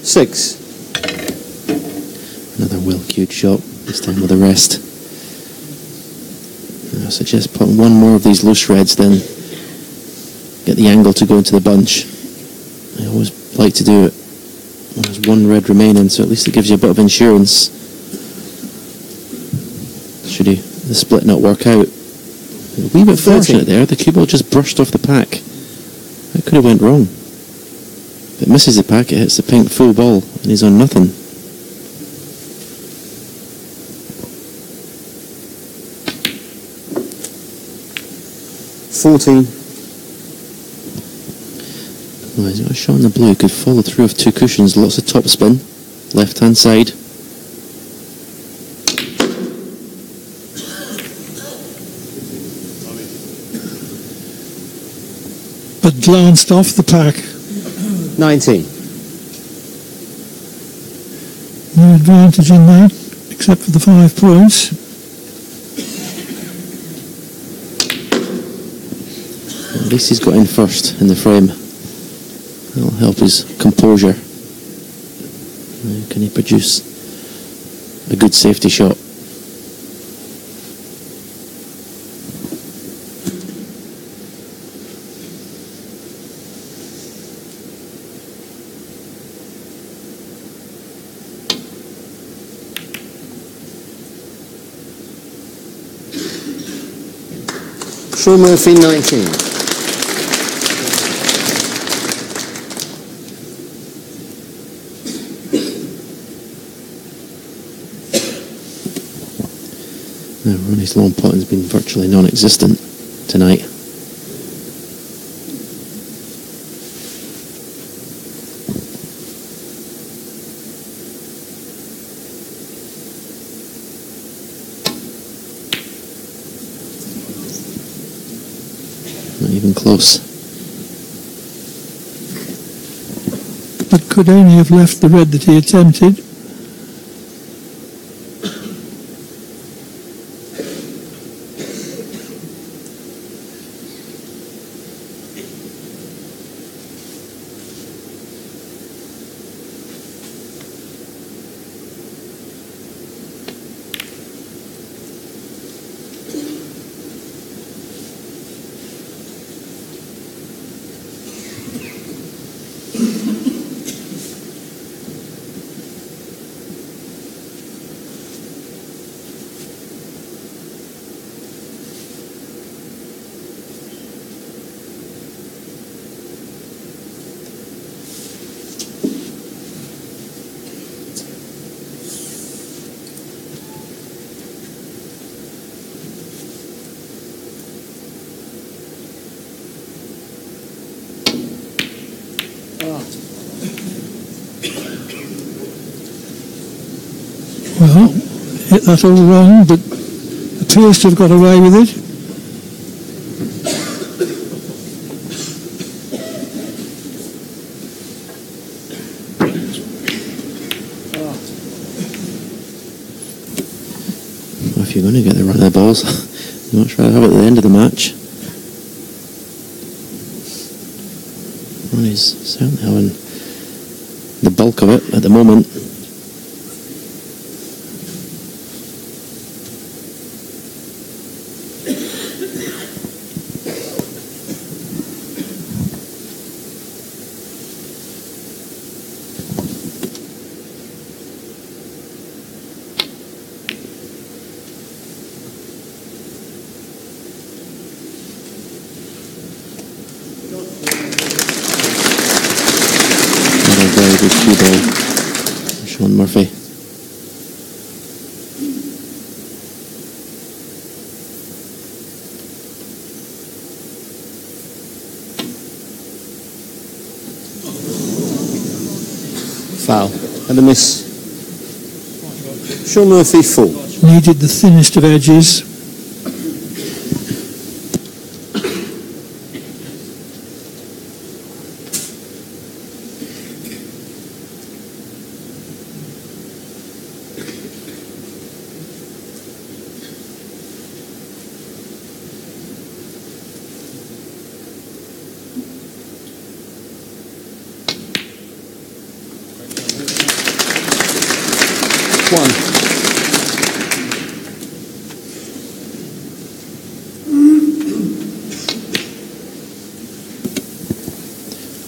A: Six.
E: Another well-cued shot, this time with a rest. I suggest putting one more of these loose reds, then get the angle to go into the bunch. I always like to do it when there's one red remaining, so at least it gives you a bit of insurance. Should the split not work out. A wee bit fortunate there, the cue ball just brushed off the pack. That could have went wrong. If it misses the pack, it hits the pink full ball, and he's on nothing.
A: 14.
E: Well, he's got a shot in the blue. Could follow through with 2 cushions. Lots of top spin. Left hand side.
H: But glanced off the pack.
A: 19.
H: No advantage in that, except for the 5 points.
E: At least he's got in first in the frame. That'll help his composure. Can he produce a good safety shot?
A: Shaun Murphy, 19.
E: Now, Ronnie's long putting's been virtually non-existent tonight. Not even close.
H: But could only have left the red that he attempted. Well, hit that all wrong, but appears to have got away with it.
E: Well, if you're going to get the run of the balls, you much rather have it at the end of the match. Ronnie's certainly having the bulk of it at the moment. Very good cue ball from Shaun Murphy.
A: Foul. And a miss. Shaun Murphy, 4.
H: Needed the thinnest of edges.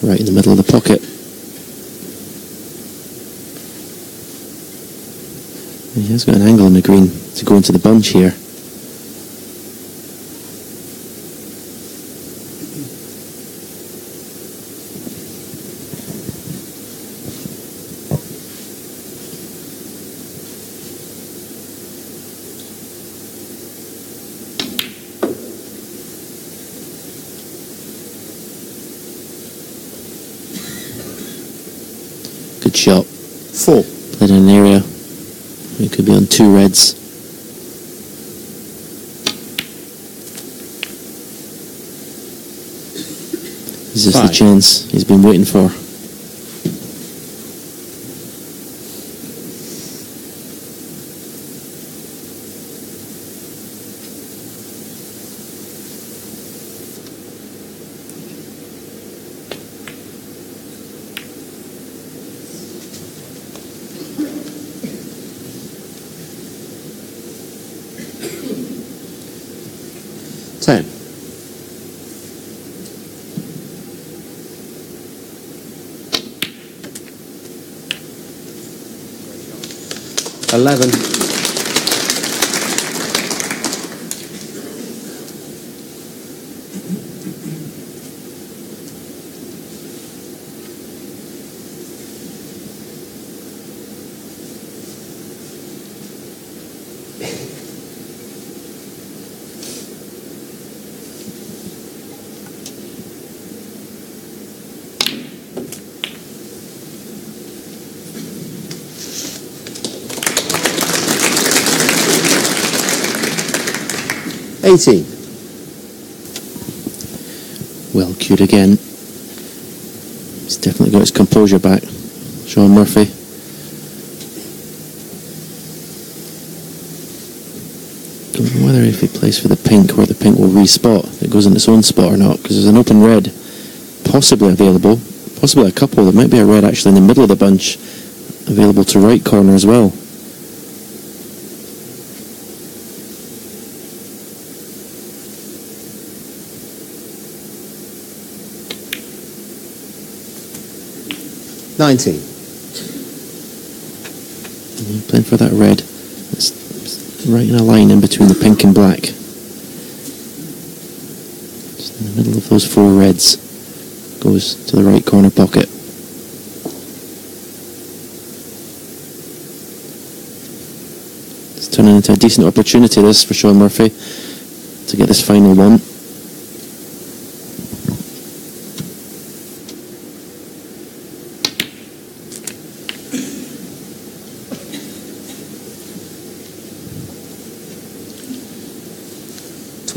E: Right in the middle of the pocket. He has got an angle on the green to go into the bunch here. shot.
A: 4.
E: Played in an area. It could be on 2 reds. Is this the
A: 5.
E: chance he's been waiting for?
A: Ten. 11. 18.
E: Well cued again. He's definitely got his composure back. Shaun Murphy. Don't know whether if he plays for the pink, where the pink will respot, it goes in its own spot or not, because there's an open red possibly available, possibly a couple. There might be a red actually in the middle of the bunch available to right corner as well.19. Playing for that red. It's right in a line in between the pink and black. Just in the middle of those 4 reds. Goes to the right corner pocket. It's turning into a decent opportunity this for Shaun Murphy to get this final one.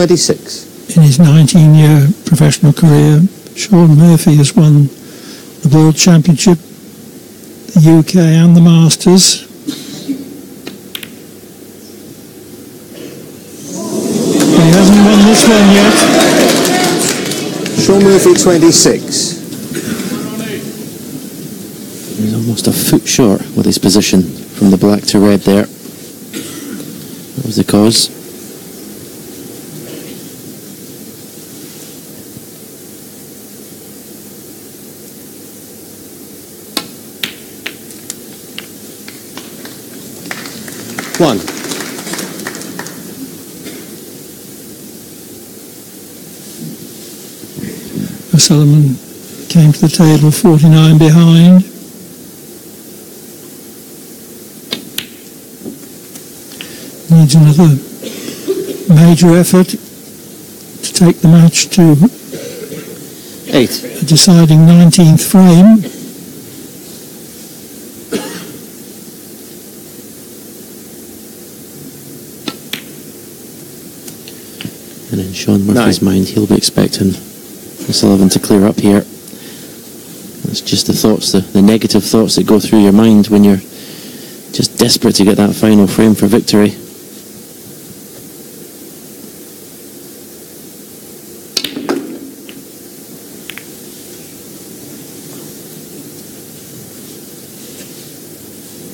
A: In
H: his 19-year professional career, Shaun Murphy has won the World Championship, the UK and the Masters. But he hasn't won this one yet.
A: Shaun Murphy 26.
E: He's almost a foot short with his position from the black to red there. That was the cause.
A: One.
H: Sullivan came to the table 49 behind. Needs another major effort to take the match to
A: 8.
H: a deciding 19th frame.
E: And in Shaun Murphy's mind, he'll be expecting Sullivan to clear up here. That's just the thoughts, the negative thoughts that go through your mind when you're just desperate to get that final frame for victory.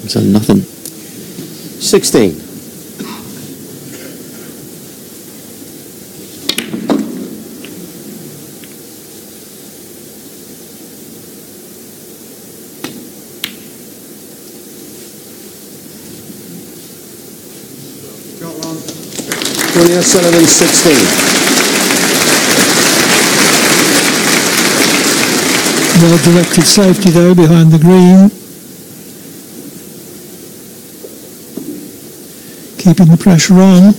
E: So nothing.
A: 16. Ronnie Sullivan 16.
H: Well directed safety though behind the green. Keeping the pressure on.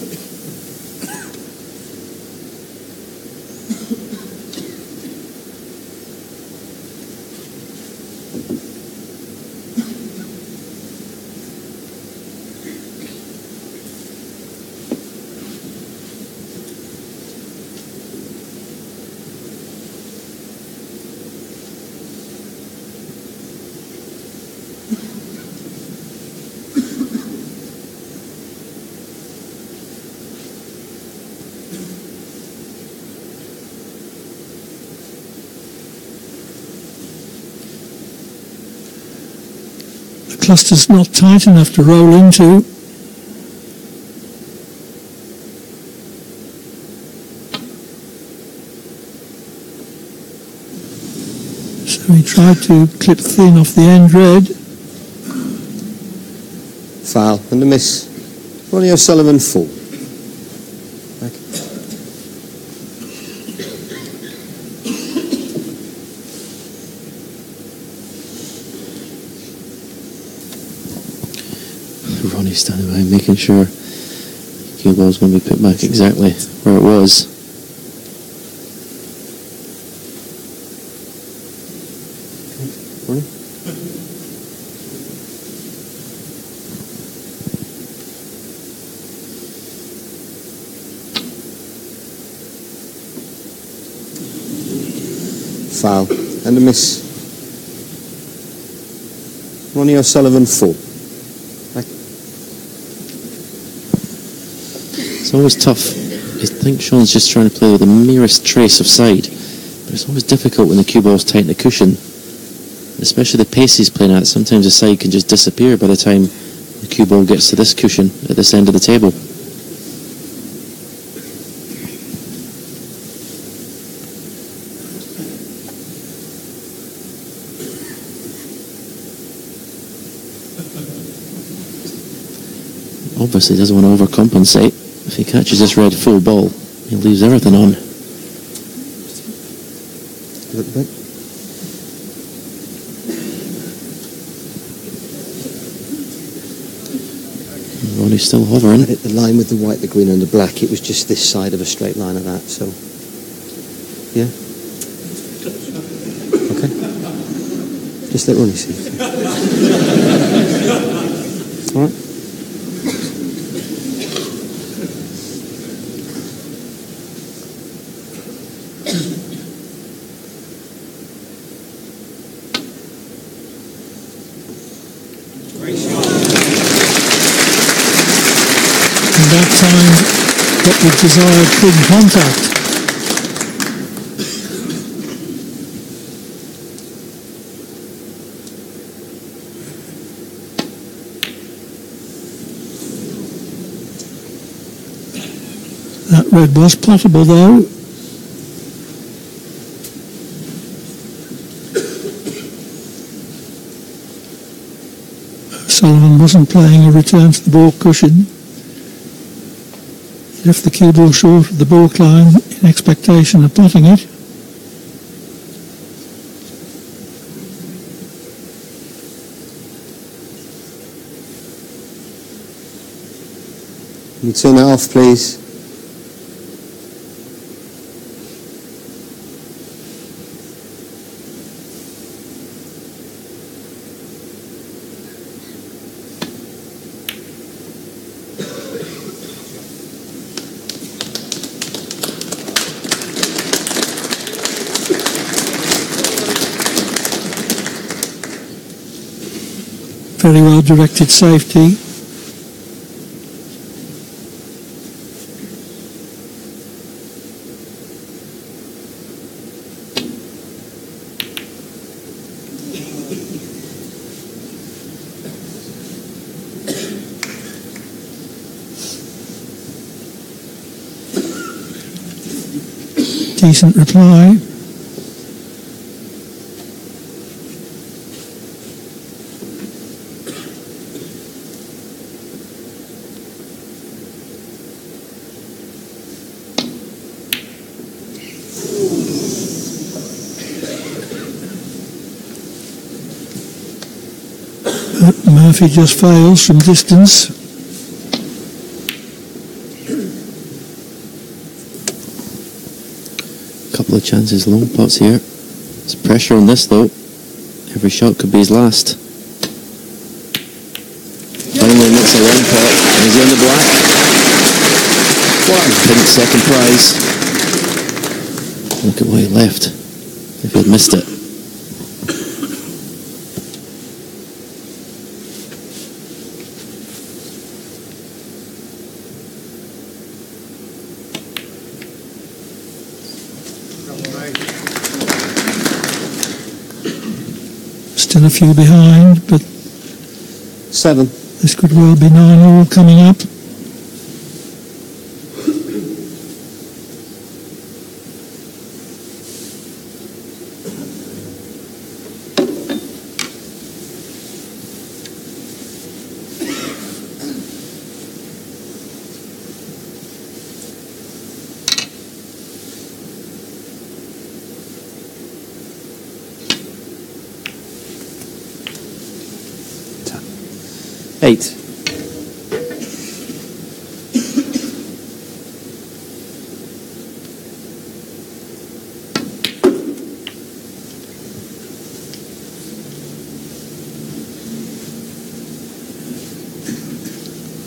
H: cluster's not tight enough to roll into. So he tried to clip thin off the end red.
A: Foul and a miss. Ronnie O'Sullivan full. Back.
E: Ronnie's standing by making sure the cue ball's going to be put back exactly where it was.
A: Ronnie? Foul and a miss. Ronnie O'Sullivan full. Back.
E: It's always tough. I think Shaun's just trying to play with the merest trace of side, but it's always difficult when the cue ball's tight in the cushion, especially the pace he's playing at. Sometimes the side can just disappear by the time the cue ball gets to this cushion at this end of the table. Obviously doesn't want to overcompensate. If he catches this red full ball, he leaves everything on.
A: A little bit.
E: Ronnie's still hovering.
A: I hit the line with the white, the green and the black. It was just this side of a straight line of that, so... Yeah? Okay. Just let Ronnie see. Alright.
H: And that time got the desired pin contact. That red was potable though. Sullivan wasn't playing a return to the ball cushion. He left the cue ball short of the baulk line in expectation of potting it.
A: Can you turn that off, please?
H: Very well directed safety. Decent reply. Murphy just fails from distance.
E: Couple of chances long pots here. There's pressure on this though. Every shot could be his last. Finally makes a long pot and he's in the black. Pink second prize. Look at what he left if he'd missed it.
H: Still a few behind, but
A: 7.
H: This could well be 9-all coming up.
A: Eight.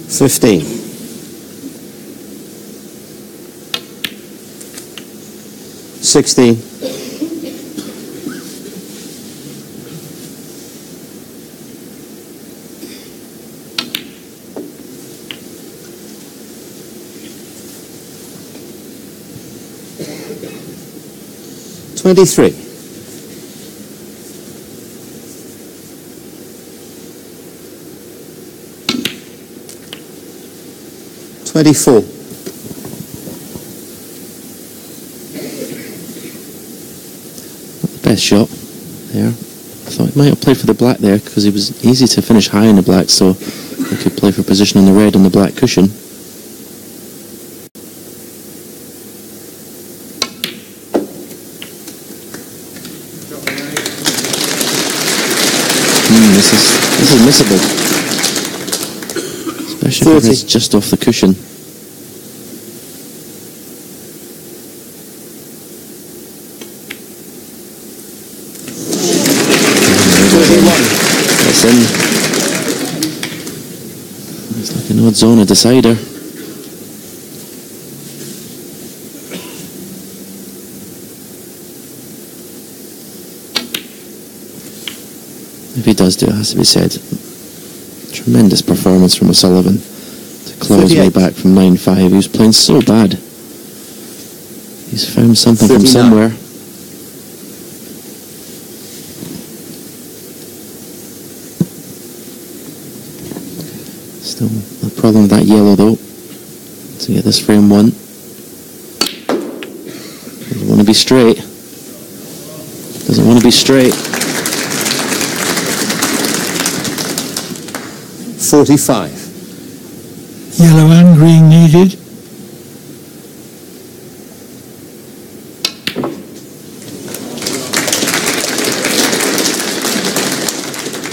A: $15. 16. 23. 24.
E: 'Best shot there. I thought he might have played for the black there because it was easy to finish high in the black, so he could play for position on the red on the black cushion. This is missable, especially if it's just off the cushion. That's in. It's like an odd zone, a decider. If he does do it, has to be said. Tremendous performance from Sullivan to close way back from 9-5. He was playing so bad. He's found something 39. From somewhere. Still a problem with that yellow though. To get this frame one. Doesn't want to be straight. Doesn't want to be straight.
A: 45.
H: Yellow and green needed.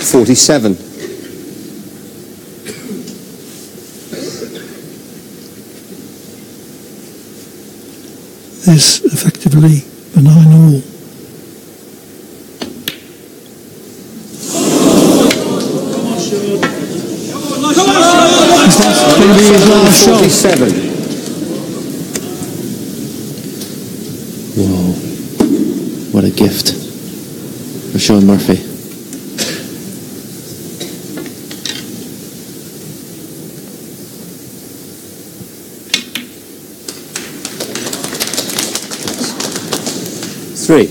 A: $47.
H: This effectively a 9-all. Going to be his last shot.
A: 47.
E: Whoa. What a gift for Shaun Murphy.
A: Three.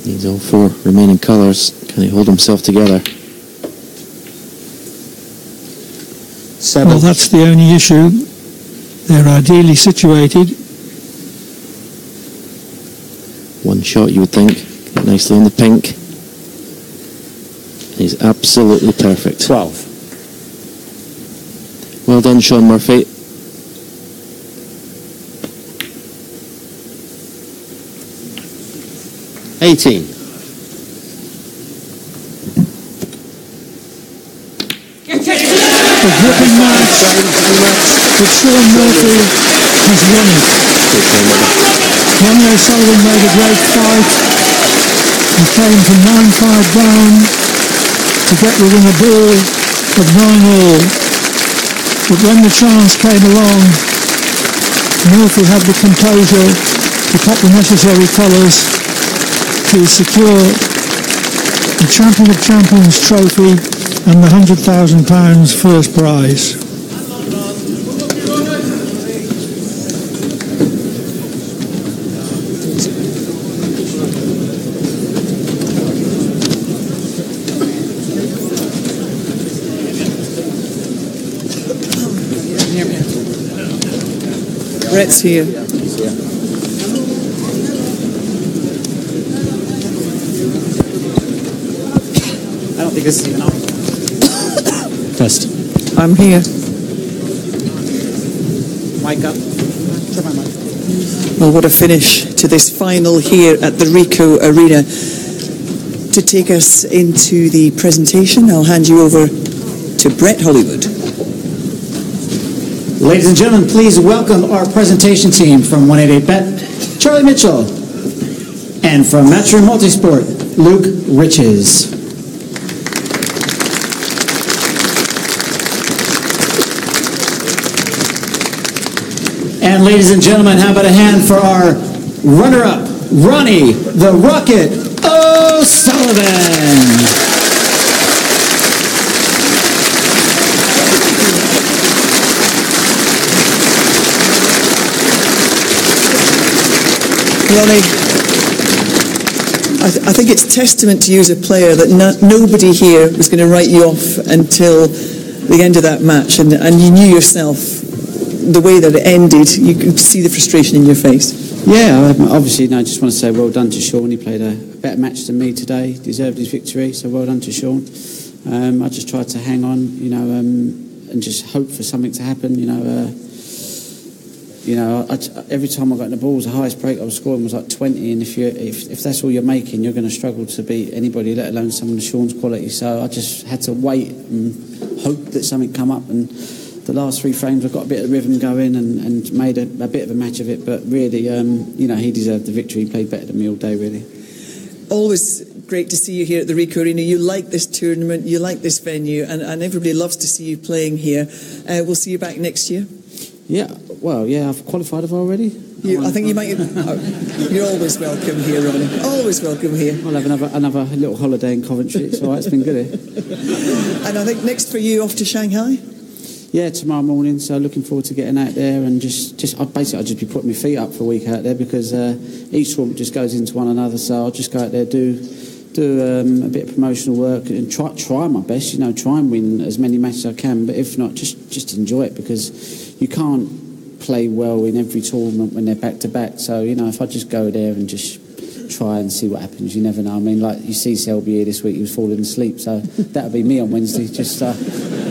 E: Needs all 4 remaining colours. Can he hold himself together?
A: 7.
H: Well, that's the only issue. They're ideally situated.
E: One shot, you would think. Get nicely in the pink. He's absolutely perfect.
A: 12.
E: Well done, Shaun Murphy.
A: $18.
H: A gripping match, but Shaun Murphy has won it. Ronnie Sullivan made a great fight. He came from 9-5 down to get within a ball of 9-all. But when the chance came along, Murphy had the composure to pop the necessary colours to secure the Champion of Champions trophy and the £100,000 first prize.
F: Brett's here.
G: I don't think this is even on. Test.
F: I'm here.
G: Mic up. Turn my mic.
F: Well, what a finish to this final here at the Ricoh Arena. To take us into the presentation, I'll hand you over to Brett Hollywood.
G: Ladies and gentlemen, please welcome our presentation team from 188Bet, Charlie Mitchell, and from Matchroom Multisport, Luke Riches. And ladies and gentlemen, how about a hand for our runner-up, Ronnie, the Rocket Sullivan.
F: Ronnie, I think it's testament to you as a player that nobody here was going to write you off until the end of that match, and you knew yourself the way that it ended. You could see the frustration in your face.
I: Yeah, obviously, I just want to say well done to Shaun. He played a better match than me today, deserved his victory, so well done to Shaun. I just tried to hang on, and just hope for something to happen, every time I got in the balls, the highest break I was scoring was like 20, and if that's all you're making, you're going to struggle to beat anybody, let alone someone of Shaun's quality. So I just had to wait and hope that something come up, and the last 3 frames I got a bit of rhythm going and made a bit of a match of it. But really, he deserved the victory. He played better than me all day, really.
F: Always great to see you here at the Ricoh Arena. You like this tournament, you like this venue, and everybody loves to see you playing here. We'll see you back next year.
I: Yeah, well, yeah, I've qualified already.
F: I think you might. You're always welcome here, Ronnie. Always welcome here.
I: I'll have another little holiday in Coventry. It's all right. It's been good here.
F: And I think next for you, off to Shanghai.
I: Yeah, tomorrow morning. So looking forward to getting out there and I'll just be putting my feet up for a week out there because each swamp just goes into one another. So I'll just go out there, do a bit of promotional work and try my best. Try and win as many matches as I can. But if not, just enjoy it because you can't play well in every tournament when they're back to back. So if I just go there and just try and see what happens, you never know. I mean, like you see Selby here this week, he was falling asleep. So that'll be me on Wednesday.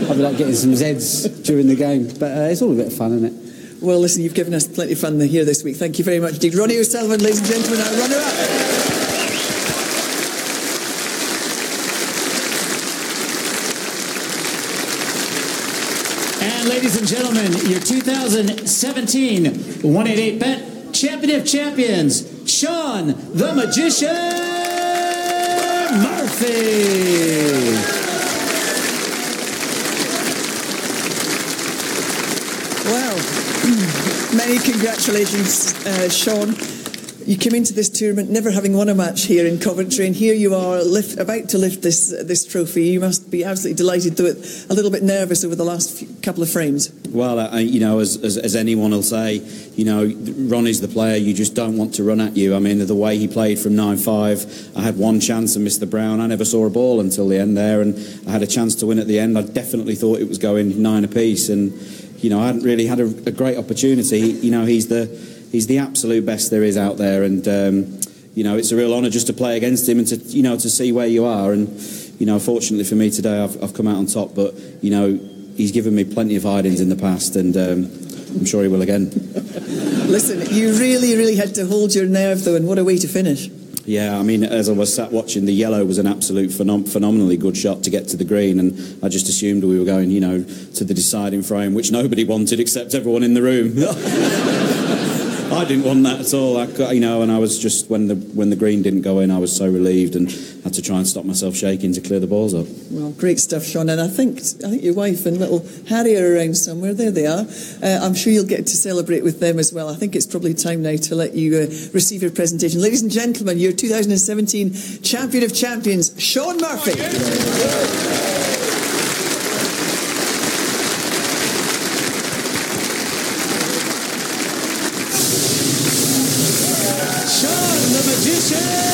I: I'll be like getting some Zeds during the game. But it's all a bit of fun, isn't it?
F: Well, listen, you've given us plenty of fun here this week. Thank you very much indeed. Ronnie Sullivan, ladies and gentlemen, our runner-up.
G: And ladies and gentlemen, your 2017 188Bet Champion of Champions, Shaun the Magician Murphy.
F: Well, many congratulations, Shaun. You came into this tournament never having won a match here in Coventry, and here you are about to lift this trophy. You must be absolutely delighted, though a little bit nervous over the last couple of frames.
J: Well, as anyone will say, Ronnie's the player you just don't want to run at you. I mean, the way he played from 9-5, I had one chance and missed the brown. I never saw a ball until the end there, and I had a chance to win at the end. I definitely thought it was going 9 apiece, and I hadn't really had a great opportunity. He's the absolute best there is out there, and it's a real honour just to play against him and to to see where you are. And fortunately for me today, I've come out on top. But he's given me plenty of hidings in the past, and I'm sure he will again.
F: Listen, you really had to hold your nerve though, and what a way to finish.
J: Yeah, I mean, as I was sat watching, the yellow was an absolute phenomenally good shot to get to the green, and I just assumed we were going, to the deciding frame, which nobody wanted except everyone in the room. I didn't want that at all. And I was just when the green didn't go in, I was so relieved and had to try and stop myself shaking to clear the balls up.
F: Well, great stuff, Shaun. And I think your wife and little Harry are around somewhere. There they are. I'm sure you'll get to celebrate with them as well. I think it's probably time now to let you receive your presentation. Ladies and gentlemen, your 2017 Champion of Champions, Shaun Murphy.
G: Shaun the Magician